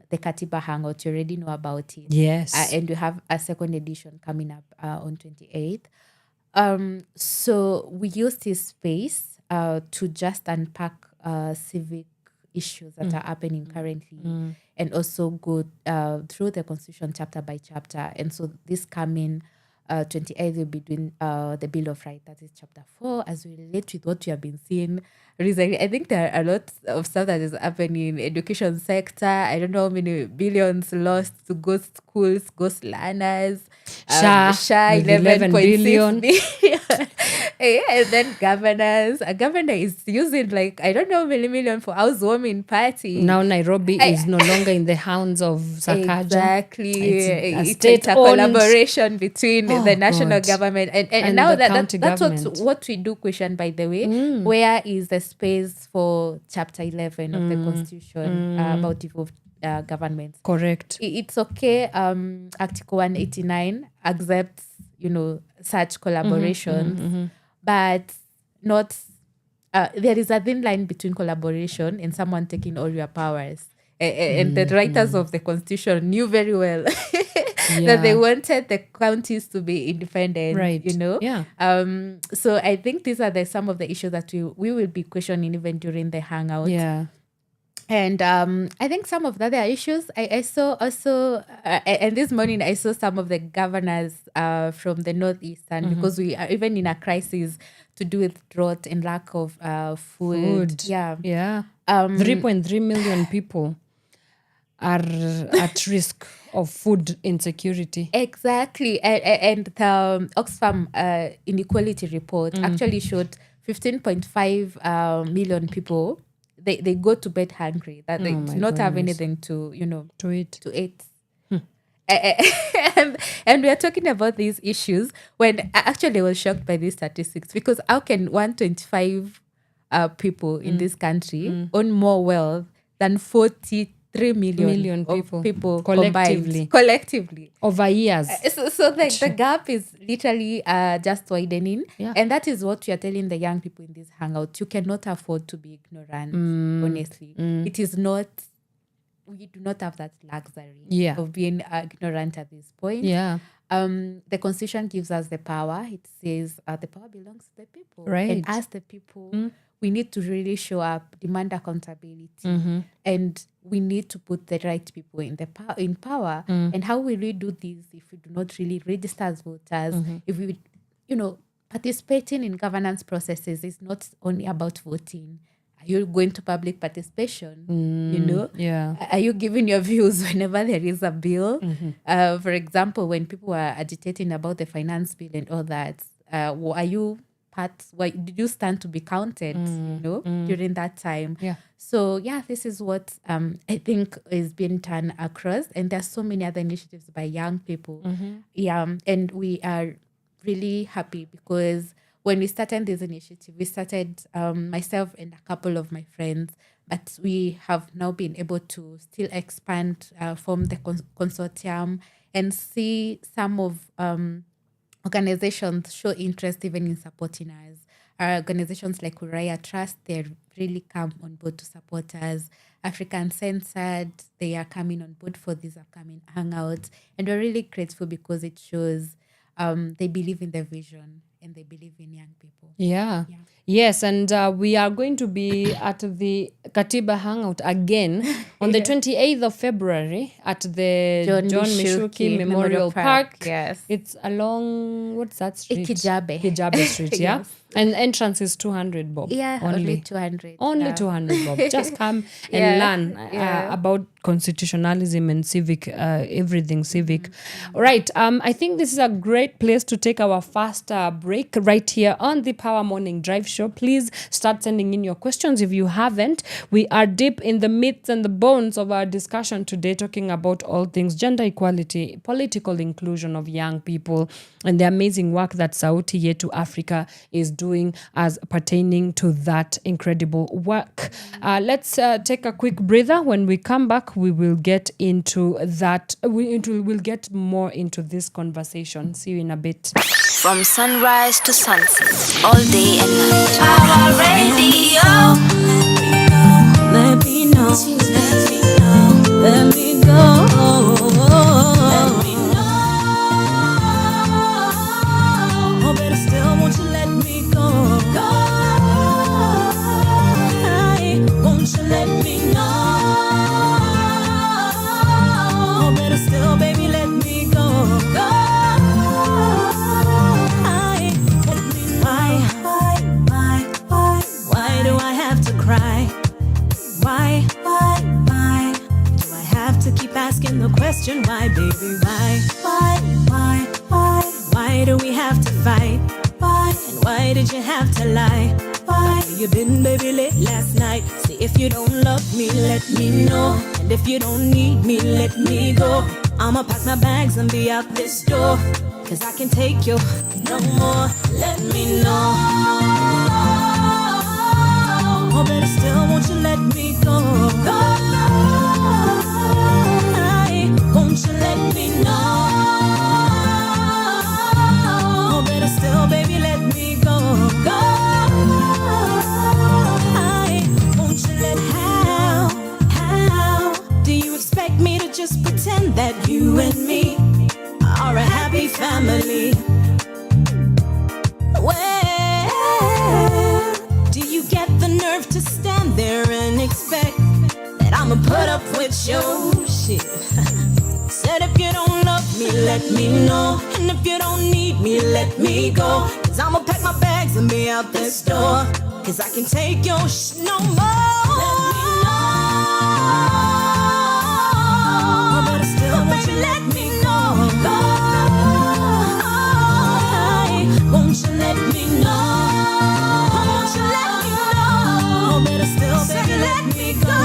the Katiba Hangout. You already know about it. Yes. And we have a second edition coming up on 28th. So we use this space to just unpack civic issues that are happening currently, and also go through the constitution chapter by chapter. And so this coming 28th, we'll be doing the Bill of Rights, that is chapter 4, as we relate with what we have been seeing recently. I think there are a lot of stuff that is happening in the education sector. I don't know how many billions lost to ghost schools, ghost learners. SHA 11 billion. And then governors. A governor is using, like, I don't know how many million for housewarming party. Now Nairobi is no longer in the hands of Sakaja. Exactly. It's a collaboration between the national government. And now that's government. what we do question, by the way. Where is the space for Chapter 11 of the Constitution about devolved governments? Correct. It's okay. Article 189 accepts, such collaborations, but not. There is a thin line between collaboration and someone taking all your powers. And the writers of the Constitution knew very well that they wanted the counties to be independent, right? Yeah. So I think these are some of the issues that we will be questioning even during the hangout. Yeah. And I think some of the other issues I saw also, and this morning I saw some of the governors from the Northeastern, because we are even in a crisis to do with drought and lack of food. Yeah. 3.3 million people are at risk of food insecurity. Exactly. And the Oxfam inequality report actually showed 15.5 million people, they go to bed hungry, that they do not have anything to eat. And we are talking about these issues when actually I was shocked by these statistics, because how can 125 people in this country own more wealth than 43 million people collectively over years? So the gap is literally just widening. And that is what we are telling the young people in this hangout. You cannot afford to be ignorant, honestly. It is not, we do not have that luxury of being ignorant at this point. The Constitution gives us the power. It says the power belongs to the people. Right. And as the people, we need to really show up, demand accountability, and we need to put the right people in power. And how will we do this if we do not really register as voters? If we, participating in governance processes is not only about voting. Are you going to public participation? Are you giving your views whenever there is a bill? For example, when people are agitating about the finance bill and all that, are you did you stand to be counted, during that time? So this is what I think is being done across, and there's so many other initiatives by young people. And we are really happy because when we started this initiative, we started myself and a couple of my friends, but we have now been able to still expand from the consortium and see some of organizations show interest even in supporting us. Organizations like Uriah Trust, they really come on board to support us. African Censored, they are coming on board for these upcoming hangouts. And we're really grateful because it shows they believe in the vision and they believe in young people. Yes, and we are going to be at the Katiba Hangout again on the 28th of February at the John Mishuki Memorial Park. Yes. It's along, what's that street? Hijabe Street, yeah? Yes. And entrance is 200 bob. Only 200. Only 200 bob. Just come and learn about constitutionalism and civic, everything civic. All right. I think this is a great place to take our first break right here on the Power Morning Drive Show. Please start sending in your questions if you haven't. We are deep in the meats and the bones of our discussion today, talking about all things gender equality, political inclusion of young people, and the amazing work that Sauti Yetu Africa is doing as pertaining to that incredible work. Let's take a quick breather. When we come back, we will get into that. We'll get more into this conversation. See you in a bit. From sunrise to sunset, all day and night. Power Radio. Let me know. Let me know. Let me go. Let me know. Oh, better still, won't you let me go? Won't you let me know? Oh, better still, baby, let me go. Why do I have to cry? Why do I have to keep asking the question? Why, baby, why do we have to fight? And why did you have to lie? Where you been, baby, late last night? See, if you don't love me, let me know. And if you don't need me, let me go. I'ma pack my bags and be out this door. Cause I can take you no more. Let me know. Oh, better still, won't you let me go? Won't you let me know? Oh, better still, baby, let me go. Won't you let how do you expect me to just pretend that you and me are a happy family? Where do you get the nerve to stand there and expect that I'ma put up with your shit? Said if you don't love me, let me know. And if you don't need me, let me go. Cause I'ma pack my bags and be out this door. Cause I can take your no more. Let me know. But still, baby, let me know. Won't you let me know? Won't you let me know? Better still, baby, let me go.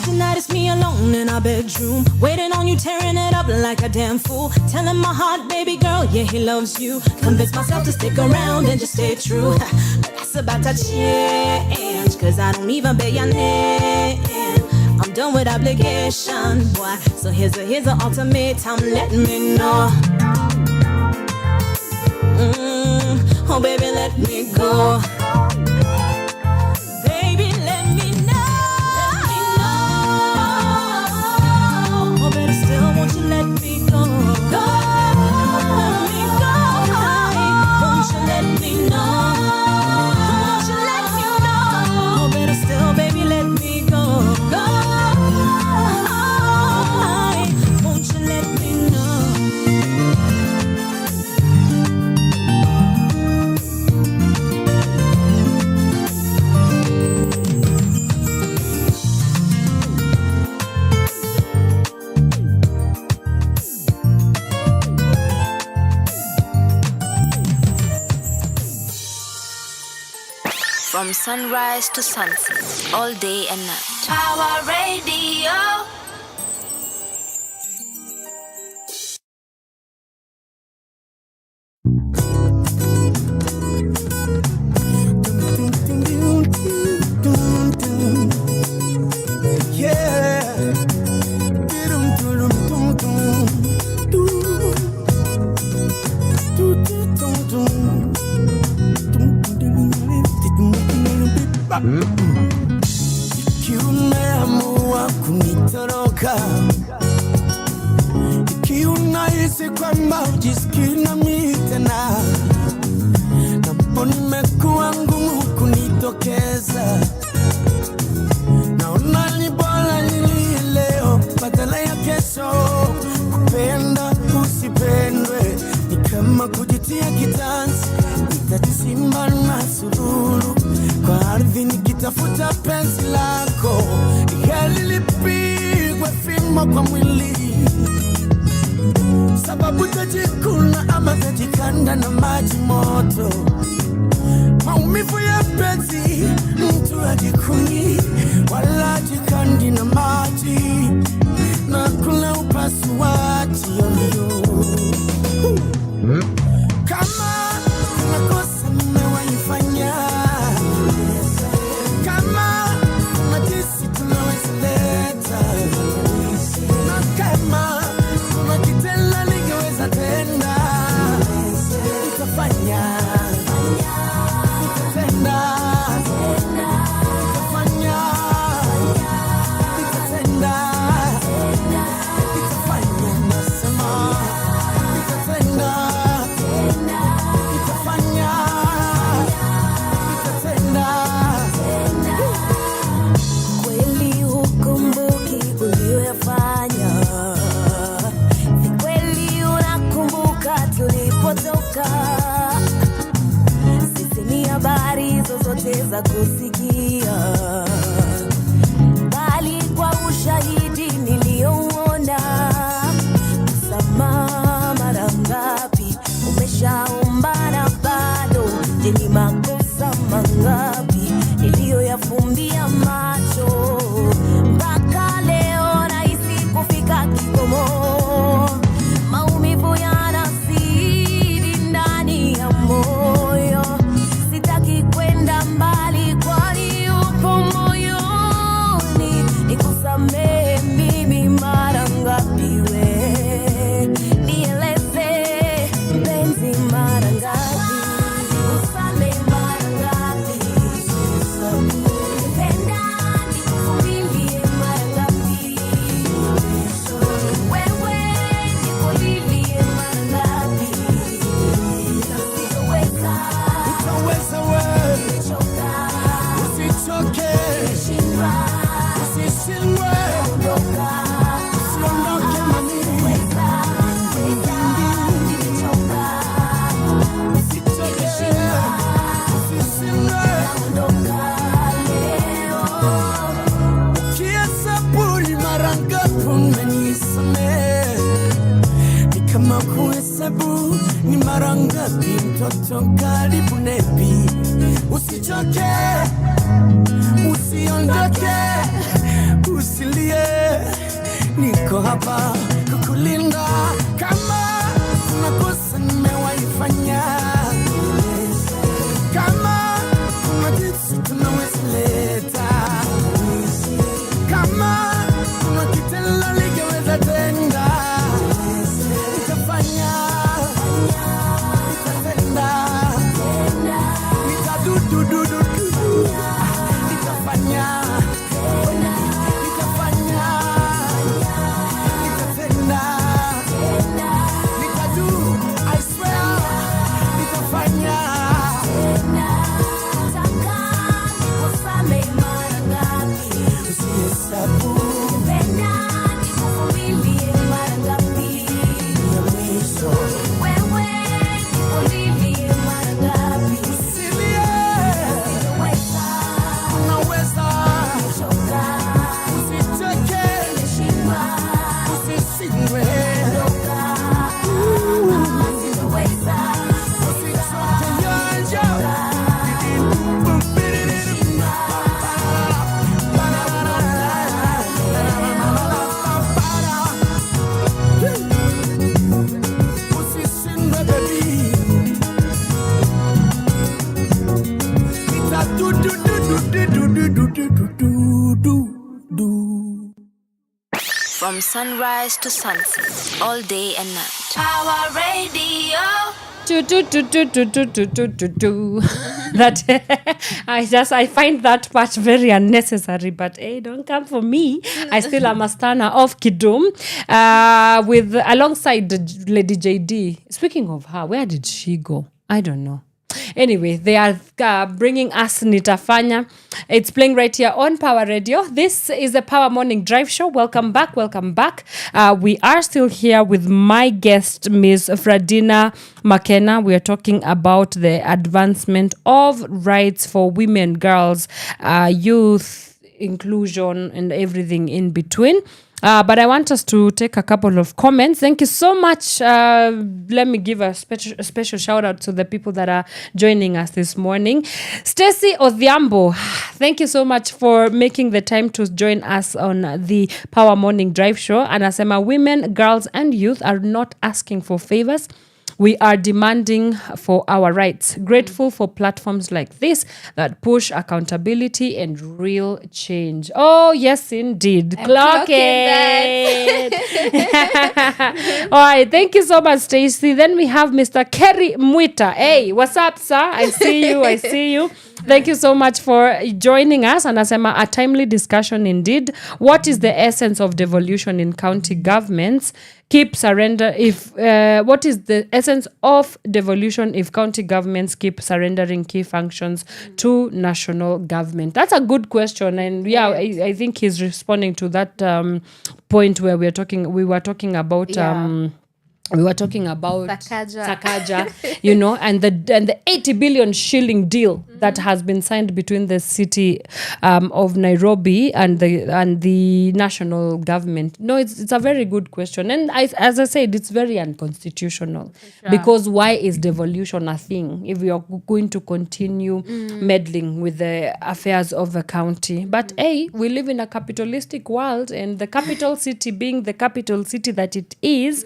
Tonight it's me alone in our bedroom, waiting on you, tearing it up like a damn fool. Telling my heart, baby girl, yeah, he loves you. Convince myself to stick around and just stay true. But that's about to change, cause I don't even bear your name. I'm done with obligation, boy. So here's an ultimatum, let me know. Oh, baby, let me go. Let me go. Let me go. Won't you let me know? Won't you let me know? Oh, better still, baby, let me go. Won't you let me know? From sunrise to sunset, all day and night. Power Radio. Ikiwa umeamua kunitoroka, ikiwa unahisi kwamba hujisikii nami tena, napo nimekuwa ngumu kunitokeza, naona ni bora nilie leo badala ya kesho. Kupenda usipendwe ni kama kujitia kitanzi, nitasimama na sururu kwa ardhi nikitafuta penzi lako. Heli lipigwe fimbo kwa mwili, sababu tajikuna ama tajikanda na maji moto. Maumivu ya penzi mtu ajikuni, wala jikandi na maji, na kula upasuaji yoyo. Kama kuna kosa nimewaifanya, kama kuna jinsi tunaweza leta, na kama kuna kitendo ningeweza tenda, nitafanya, nitatenda, nitafanya, nitatenda, nitafanya, nasema nitatenda, nitafanya, nitatenda. Kweli hukumbuki uliyoyafanya, ni kweli unakumbuka tulipotoka. Sisi ni habari zozote za kusikia, bali kwa ushahidi niliouona. Msamaha mara ngapi umeshaomba na bado? Je, ni makosa mangapi niliyoyafumbia macho? mtoto karibu nepi, usichoke, usiondoke, usilie, niko hapa kukulinda. Kama kuna kosa nimewaifanya, kama kuna kitu tunaweza leta, kama kuna kitendo ligeweza tenda, nitafanya, nitatenda, nitadudududu, nitafanya, nitafanya, nitatenda, nitadu, I swear, nitafanya. From sunrise to sunset, all day and night. Power Radio. That I find that part very unnecessary, but hey, don't come for me. I still am a stunner of Kidum, with alongside Lady JD. Speaking of her, where did she go? I don't know. Anyway, they are bringing us Nitafanya. It's playing right here on Power Radio. This is the Power Morning Drive Show. Welcome back. Welcome back. We are still here with my guest, Miss Fradina Makena. We are talking about the advancement of rights for women, girls, youth, inclusion, and everything in between. But I want us to take a couple of comments. Thank you so much. Let me give a special shout out to the people that are joining us this morning. Stacy Odhiambo, thank you so much for making the time to join us on the Power Morning Drive Show. Anasema, women, girls, and youth are not asking for favors. We are demanding for our rights. Grateful for platforms like this that push accountability and real change. Oh, yes, indeed. Clock it. All right. Thank you so much, Stacey. Then we have Mr. Kerry Mwita. Hey, what's up, sir? I see you. I see you. Thank you so much for joining us. Anasema, a timely discussion indeed. What is the essence of devolution in county governments? What is the essence of devolution if county governments keep surrendering key functions to national government? That's a good question, and I think he's responding to that point where we were talking about Sakaja, and the 80 billion shilling deal that has been signed between the city of Nairobi and the national government. No, it's a very good question, and as I said, it's very unconstitutional. Sure. Because why is devolution a thing if we are going to continue meddling with the affairs of a county? But we live in a capitalistic world, and the capital city being the capital city that it is,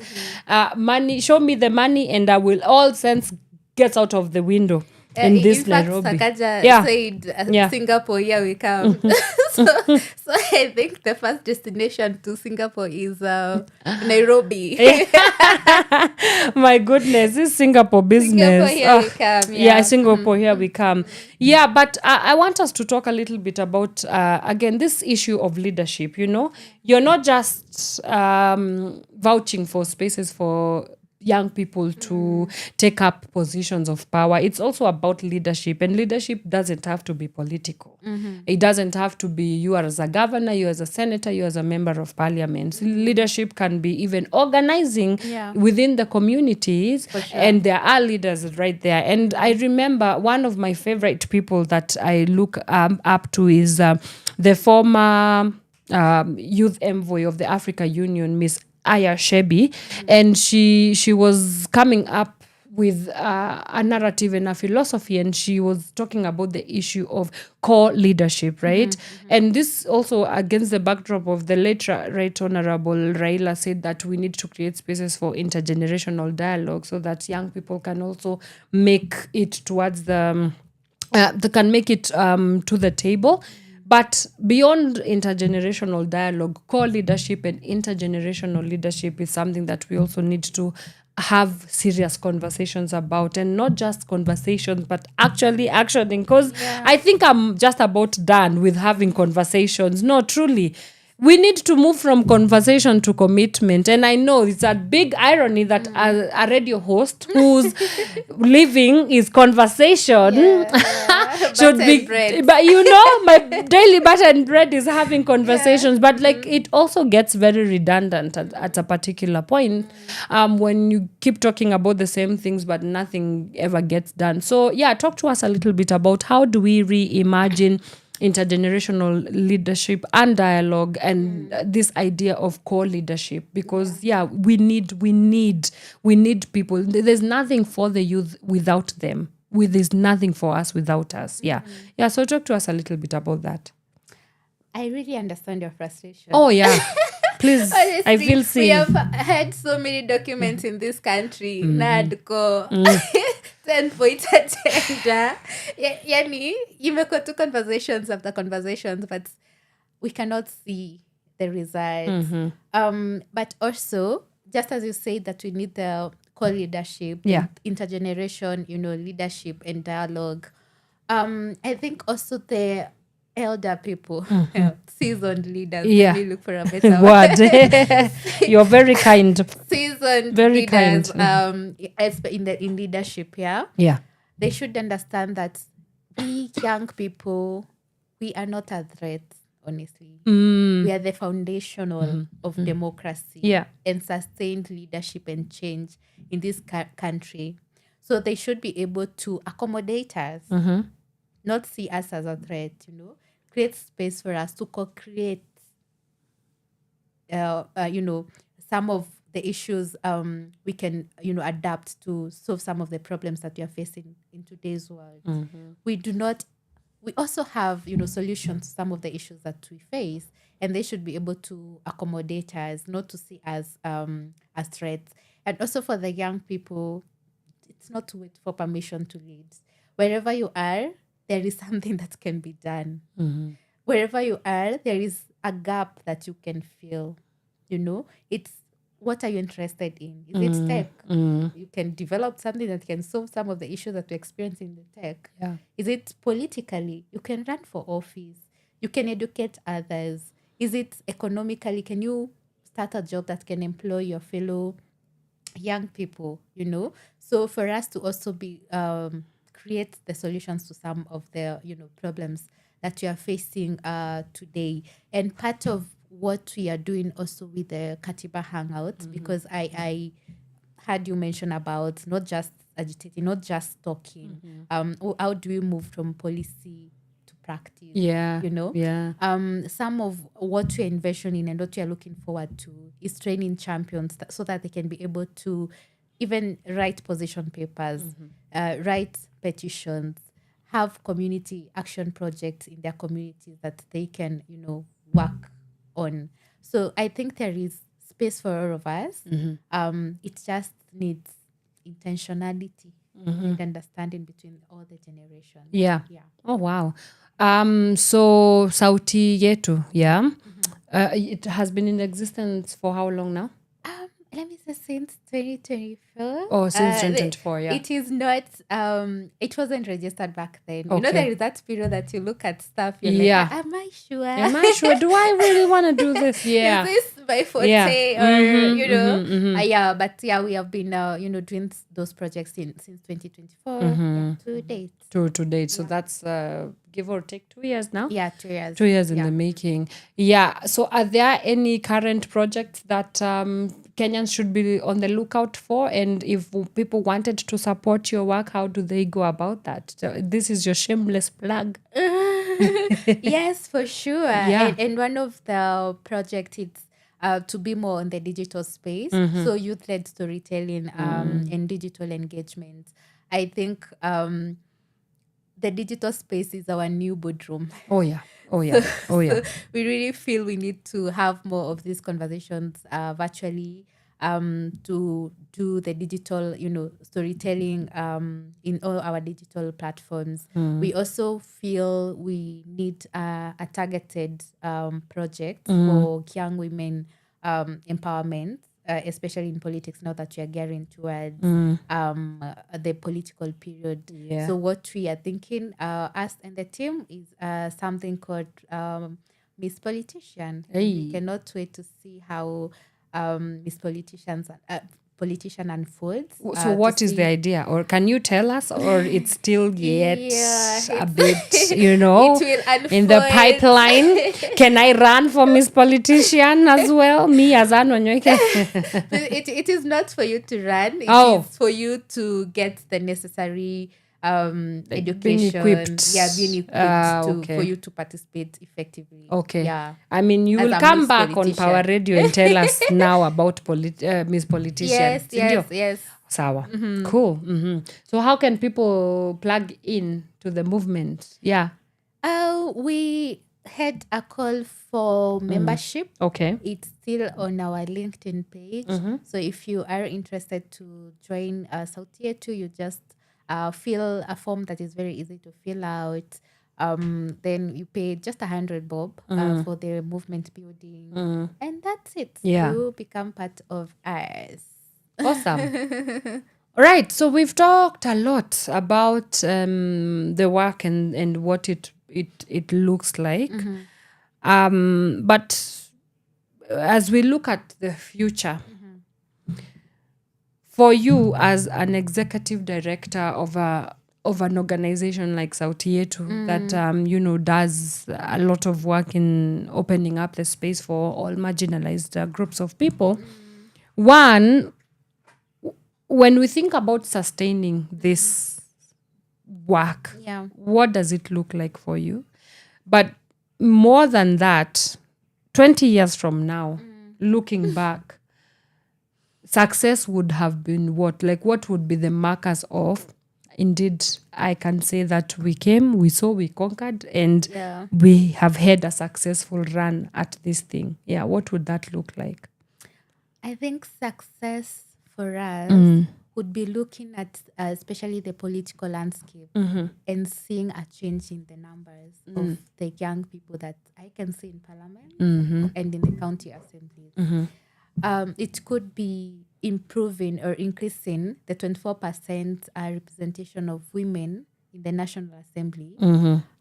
money, show me the money and I will all sense gets out of the window. In this Nairobi. Sakaja said, Singapore, here we come. so I think the first destination to Singapore is Nairobi. My goodness, this is Singapore business. Singapore, here we come. Singapore, here we come. Yeah, but I want us to talk a little bit about, again, this issue of leadership. You're not just vouching for spaces for young people to take up positions of power. It's also about leadership, and leadership doesn't have to be political. It doesn't have to be you as a governor, you as a senator, you as a member of parliament. Leadership can be even organizing within the communities, and there are leaders right there. And I remember one of my favorite people that I look up to is the former youth envoy of the Africa Union, Miss Aya Shebi, and she was coming up with a narrative and a philosophy, and she was talking about the issue of core leadership, right? And this also against the backdrop of the late Right Honorable Raila said that we need to create spaces for intergenerational dialogue so that young people can also make it towards they can make it to the table. But beyond intergenerational dialogue, core leadership and intergenerational leadership is something that we also need to have serious conversations about, and not just conversations, but actually actioning. Because I think I'm just about done with having conversations. No, truly. We need to move from conversation to commitment. And I know it's a big irony that a radio host whose living is conversation should be, but my daily butter and bread is having conversations. But like it also gets very redundant at a particular point when you keep talking about the same things but nothing ever gets done. So talk to us a little bit about how do we reimagine intergenerational leadership and dialogue and this idea of core leadership, because we need people. There's nothing for the youth without them. There's nothing for us without us. So talk to us a little bit about that. I really understand your frustration. Oh yeah. Please. Honestly, I feel seen. We have had so many documents in this country. NADCO, 10-point agenda. Yani, imekuwa tu conversations after conversations, but we cannot see the results. But also, just as you say that we need the co-leadership, intergeneration, leadership and dialogue. I think also the elder people, seasoned leaders. Let me look for a better word. You're very kind. Seasoned very leaders, kind. In leadership, they should understand that we young people, we are not a threat. Honestly, we are the foundation of democracy and sustained leadership and change in this country. So they should be able to accommodate us, not see us as a threat. Create space for us to co-create. Some of the issues we can adapt to solve some of the problems that we are facing in today's world. We also have, solutions to some of the issues that we face, and they should be able to accommodate us, not to see us as threats. And also for the young people, it's not to wait for permission to lead. Wherever you are, there is something that can be done. Wherever you are, there is a gap that you can fill. It's what are you interested in? Is it tech? You can develop something that can solve some of the issues that we experience in the tech. Is it politically? You can run for office. You can educate others. Is it economically? Can you start a job that can employ your fellow young people? So for us to also be create the solutions to some of the problems that you are facing today, and part of what we are doing also with the Katiba Hangout, because I heard you mention about not just agitating, not just talking. How do we move from policy to practice? Some of what we're envisioning and what we are looking forward to is training champions so that they can be able to even write position papers, write petitions, have community action projects in their communities that they can, work on. So I think there is space for all of us. It just needs intentionality and understanding between all the generations. Oh wow. So Sauti Yetu, it has been in existence for how long now? Let me say since 2024. Oh, since 2024, It is not, it wasn't registered back then. There is that period that you look at stuff, you're like, am I sure? Am I sure? Do I really want to do this? Is this my forte? Or, but we have been, doing those projects since 2024 to date. To date. So that's, give or take 2 years now? 2 years. 2 years in the making. So are there any current projects that Kenyans should be on the lookout for? And if people wanted to support your work, how do they go about that? So this is your shameless plug. Yes, for sure. And one of the projects, it's to be more on the digital space. So youth-led storytelling and digital engagement. I think the digital space is our new boardroom. Oh yeah. So we really feel we need to have more of these conversations virtually, to do the digital, storytelling in all our digital platforms. We also feel we need a targeted project for young women empowerment, especially in politics, now that we are gearing towards the political period. Yeah. So what we are thinking, us and the team, is something called Miss Politician. Hey. We cannot wait to see how Miss Politician unfolds. So what is the idea? Or can you tell us? Or it's still yet a bit, it will in the unfold. pipeline? Can I run for Miss Politician as well? Me as Wanyoike? It is not for you to run. It is for you to get the necessary education. Being equipped. Being equipped for you to participate effectively. Okay. Yeah. I mean, you will come back on Power Radio and tell us now about Miss Politician. Yes. Sawa. Cool. So how can people plug in to the movement? Yeah. We had a call for membership. Okay. It's still on our LinkedIn page. So if you are interested to join Sauti Yetu, you just fill a form that is very easy to fill out. Then you pay just 100 bob for the movement building. And that's it. Yeah. You become part of us. Awesome. All right. So we've talked a lot about the work and what it looks like. But as we look at the future, for you as an executive director of an organization like Sauti Yetu that does a lot of work in opening up the space for all marginalized groups of people, one, when we think about sustaining this work, what does it look like for you? But more than that, 20 years from now, looking back, success would have been what? Like, what would be the markers of, indeed, I can say that we came, we saw, we conquered, and we have had a successful run at this thing. Yeah, what would that look like? I think success for us would be looking at especially the political landscape and seeing a change in the numbers of the young people that I can see in Parliament and in the county assemblies. It could be improving or increasing the 24% representation of women in the National Assembly,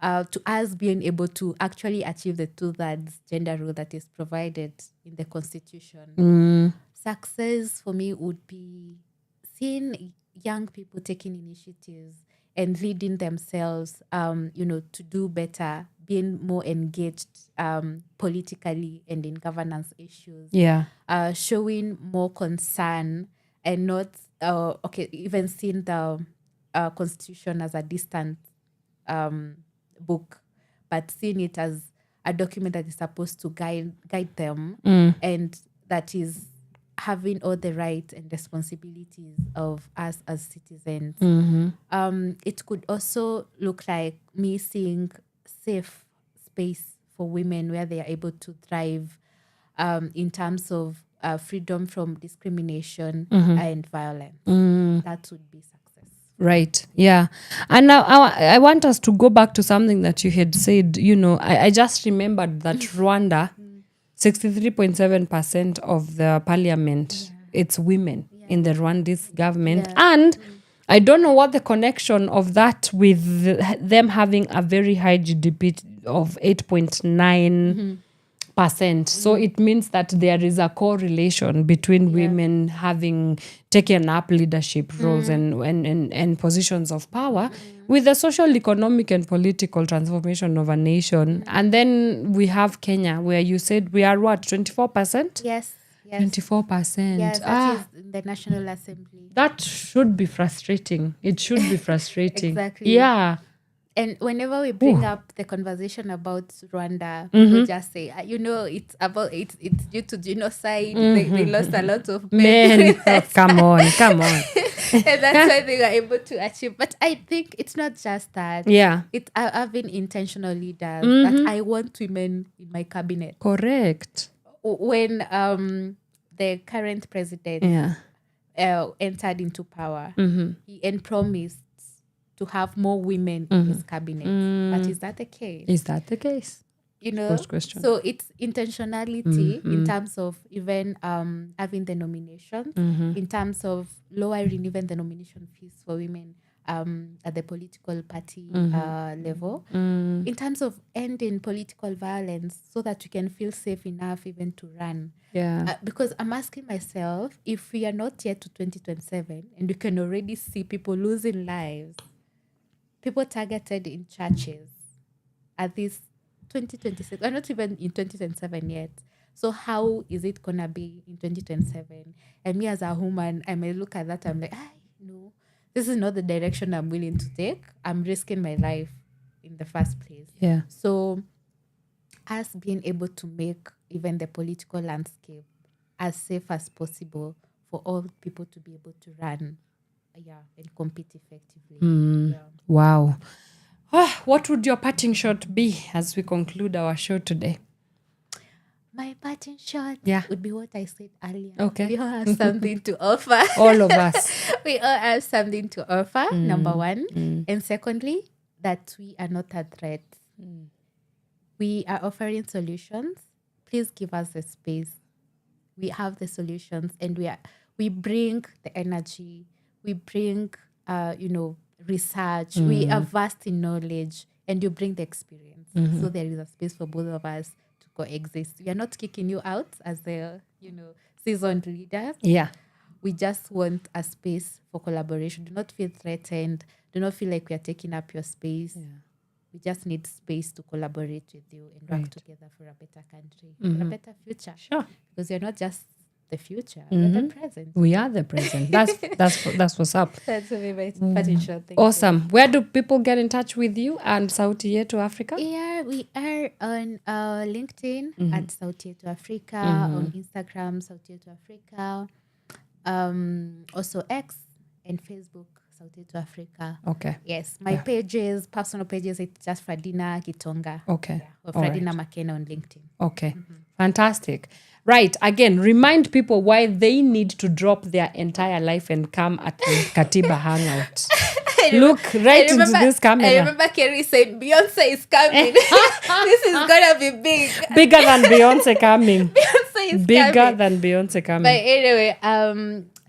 to us being able to actually achieve the 2/3 gender role that is provided in the Constitution. Success for me would be seeing young people taking initiatives and leading themselves, to do better, being more engaged politically and in governance issues. Yeah. Showing more concern and not, even seeing the Constitution as a distant book, but seeing it as a document that is supposed to guide them and that is having all the rights and responsibilities of us as citizens. It could also look like me seeing safe space for women where they are able to thrive in terms of freedom from discrimination and violence. That would be success. Right. Yeah. And now I want us to go back to something that you had said. I just remembered that Rwanda, 63.7% of the parliament, it's women in the Rwandese government. And I don't know what the connection of that with them having a very high GDP of 8.9%. So it means that there is a correlation between women having taken up leadership roles and positions of power with the social, economic, and political transformation of a nation. And then we have Kenya, where you said we are what, 24%? Yes. 24%. Yes, that is in the National Assembly. That should be frustrating. It should be frustrating. Exactly. Yeah. And whenever we bring up the conversation about Rwanda, people just say, it's due to genocide. They lost a lot of men. Come on. And that's why they were able to achieve. But I think it's not just that. Yeah. I've been intentional leaders that I want women in my cabinet. Correct. When the current president entered into power, he promised to have more women in his cabinet. But is that the case? Is that the case? First question. So it's intentionality in terms of even having the nominations, in terms of lowering even the nomination fees for women at the political party level, in terms of ending political violence so that you can feel safe enough even to run. Yeah. Because I'm asking myself, if we are not yet to 2027 and you can already see people losing lives, people targeted in churches at this 2026, we're not even in 2027 yet. So how is it gonna be in 2027? And me as a woman, I may look at that, I'm like, no, this is not the direction I'm willing to take. I'm risking my life in the first place. Yeah. So us being able to make even the political landscape as safe as possible for all people to be able to run and compete effectively. Wow. What would your parting shot be as we conclude our show today? My parting shot would be what I said earlier. Okay. We all have something to offer. All of us. We all have something to offer, number one. And secondly, that we are not a threat. We are offering solutions. Please give us the space. We have the solutions, and we bring the energy. We bring, research. We are vast in knowledge, and you bring the experience. So there is a space for both of us to coexist. We are not kicking you out as the, seasoned leaders. Yeah. We just want a space for collaboration. Do not feel threatened. Do not feel like we are taking up your space. Yeah. We just need space to collaborate with you and work together for a better country, for a better future. Sure. Because you're not just the future, we're the present. We are the present. That's what's up. That's my parting shot. Awesome. Where do people get in touch with you and Sauti Yetu Africa? Yeah, we are on LinkedIn at Sauti Yetu Africa, on Instagram, Sauti Yetu Africa, also X and Facebook, Sauti Yetu Africa. Okay. Yes, my pages, personal pages, it's just Fradina Kitonga. Okay. Or Fradina Makena on LinkedIn. Okay. Fantastic. Right. Again, remind people why they need to drop their entire life and come at the Katiba Hangout. Look right into this camera. I remember Kerry said, Beyonce is coming. This is going to be big. Bigger than Beyonce coming. Beyonce is Bigger coming. than Beyonce coming. But anyway,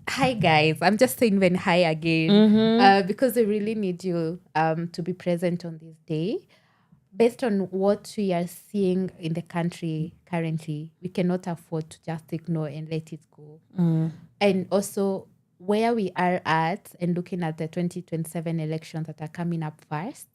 hi guys. I'm just saying when hi again. Because we really need you to be present on this day. Based on what we are seeing in the country currently, we cannot afford to just ignore and let it go. And also, where we are at and looking at the 2027 elections that are coming up first,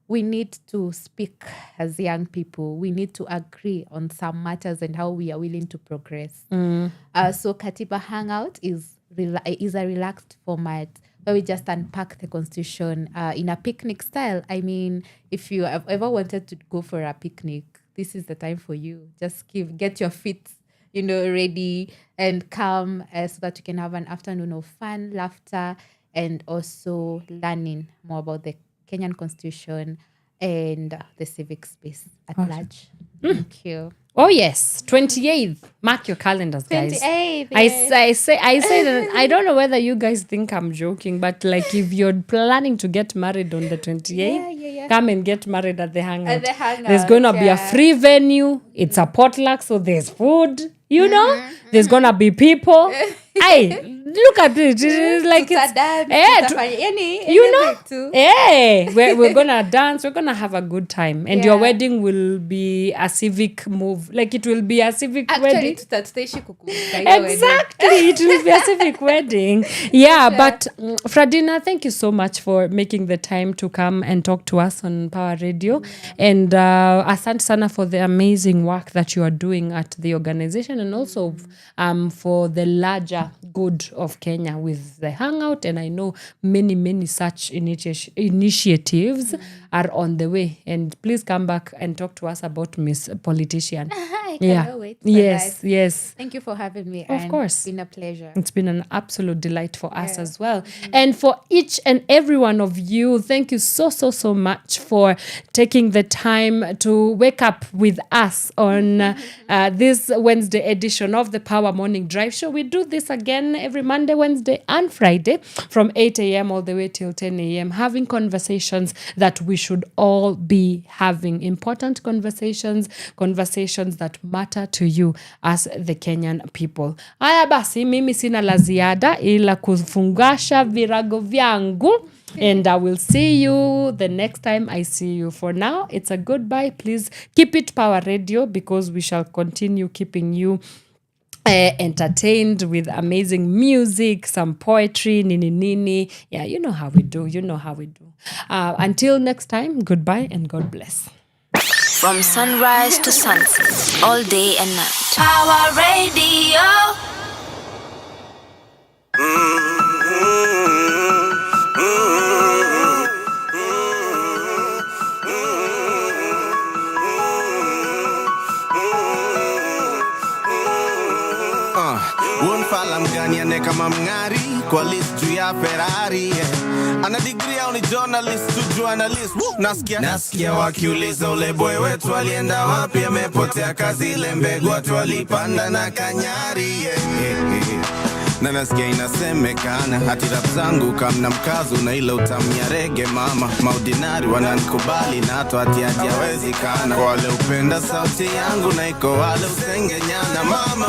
we need to speak as young people. We need to agree on some matters and how we are willing to progress. So Katiba Hangout is a relaxed format where we just unpack the Constitution in a picnic style. I mean, if you have ever wanted to go for a picnic, this is the time for you. Just get your feet, ready and come so that you can have an afternoon of fun, laughter, and also learning more about the Kenyan Constitution and the civic space at large. Thank you. Oh yes, 28th. Mark your calendars, guys. 28th. I say that I don't know whether you guys think I'm joking, but like if you're planning to get married on the 28th, come and get married at the Hangout. At the Hangout, there's gonna be a free venue. It's a potluck, so there's food. There's gonna be people. Hey, look at it. It's like we're gonna dance. We're gonna have a good time, and your wedding will be a civic move. Like it will be a civic wedding. Exactly, it will be a civic wedding. Yeah, but Fradina, thank you so much for making the time to come and talk to us on Power Radio, and asante sana for the amazing work that you are doing at the organization, and also for the larger good of Kenya with the Hangout, and I know many such initiatives are on the way. And please come back and talk to us about Miss Politician. I cannot wait for that. Yes. Thank you for having me. Of course. It's been a pleasure. It's been an absolute delight for us as well. And for each and every one of you, thank you so much for taking the time to wake up with us on this Wednesday edition of the Power Morning Drive Show. We do this again every Monday, Wednesday, and Friday from 8 a.m. all the way till 10 a.m. having conversations that we should all be having. Important conversations that matter to you as the Kenyan people. Aya basi, mimi sina la ziada ila kufungasha virago vyangu. And I will see you the next time I see you. For now, it's a goodbye. Please keep it Power Radio because we shall continue keeping you entertained with amazing music, some poetry, nini. Yeah, you know how we do. Until next time, goodbye and God bless. From sunrise to sunset, all day and night. Power Radio. Fala mgani ane kama mngari kwa list juu ya Ferrari ana degree au ni journalist tu analyst nasikia wakiuliza ule boy wetu alienda wapi amepotea kazi ile mbegu watu walipanda na kanyari na nasikia inasemekana hati rap zangu kamna mkazo na ile utamnya rege mama maudinari wananikubali na hata hati hawezekana kwa wale upenda sauti yangu na iko wale usengenyana mama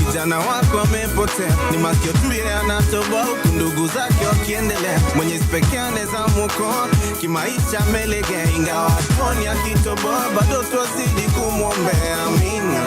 kijana wako amepotea ni masikio tu yeye anatoboa huku ndugu zake wakiendelea Mwenyezi pekee anaweza muokoa kimaisha amelegea ingawa hatuoni akitoboa bado twazidi kumwombea amina.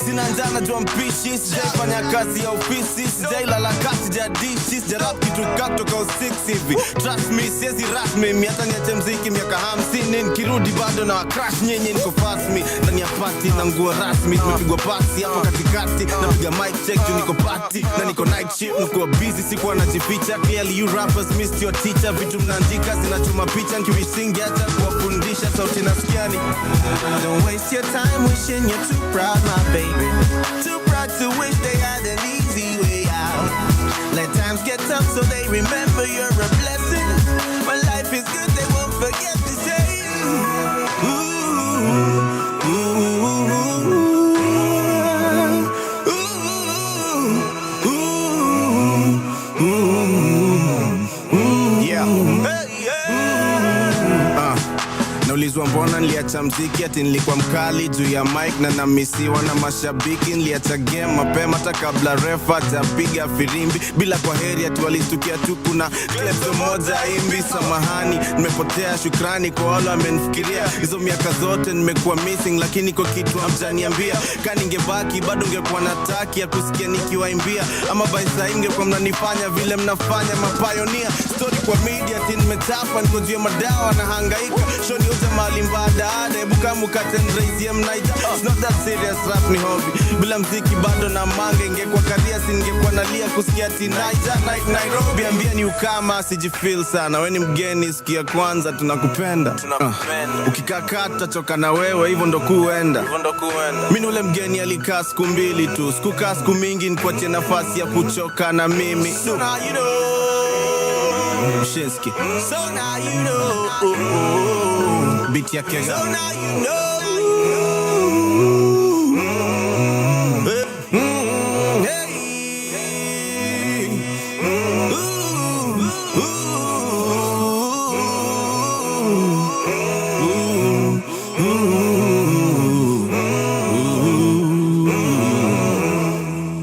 Sina njana jua mpishi, sijaifanya kazi ya ofisi, sijailala kasi jadishi, sijarap kitu katoka o6 hivi. Trust me, siezi rasmi, miata niache mziki miaka 50, nikirudi bado na crash nyenye niko fast me. Ndani ya party na nguo rasmi, tumepigwa pasi hapo katikati, napiga mic check juu niko party, na niko night shift, niko busy sikuwa najificha. Clearly you rappers missed your teacher, vitu mnaandika zinachoma picha, nkiwisingi hata kuwafundisha sauti nasikiani. Don't waste your time wishing you're too proud my baby. Too proud to wish they had an easy way out. Let times get tough so they remember you're a blessing. When life is good they won't forget to say ooh, ooh, ooh, ooh, ooh, ooh. Yeah. Naulizwa mbona niliacha mziki ati nilikuwa mkali juu ya mic na namisiwa na mashabiki. Niliacha game mapema hata kabla refa atapiga firimbi. Bila kwa heri ati walistukia tu kuna clip moja imbi. Samahani nimepotea, shukrani kwa wale wamenifikiria. Hizo miaka zote nimekuwa missing lakini kwa kitu hamjaniambia. Kani ningebaki bado ungekuwa nataki ya kusikia nikiwaimbia. Ama by saa ingekuwa mnanifanya vile mnafanya mapioneer. Story kwa media ati nimetapa niko juu ya madawa na hangaika. Shoni mali mbada hebu kama ukatendraise mnaita. It's not that serious, rap ni hobby. Bila mziki bado na mange ingekuwa career singekuwa nalia kusikia tinaija like Nairobi. Ambia ni ukama sijifeel sana wewe ni mgeni sikia kwanza tunakupenda. Ukikakata choka na wewe hivyo ndo kuenda. Mimi ule mgeni alikaa siku mbili tu, sikukaa siku mingi nikuachie nafasi ya kuchoka na mimi. So now you know Shinsky. So now you know Beat ya kega. So now you know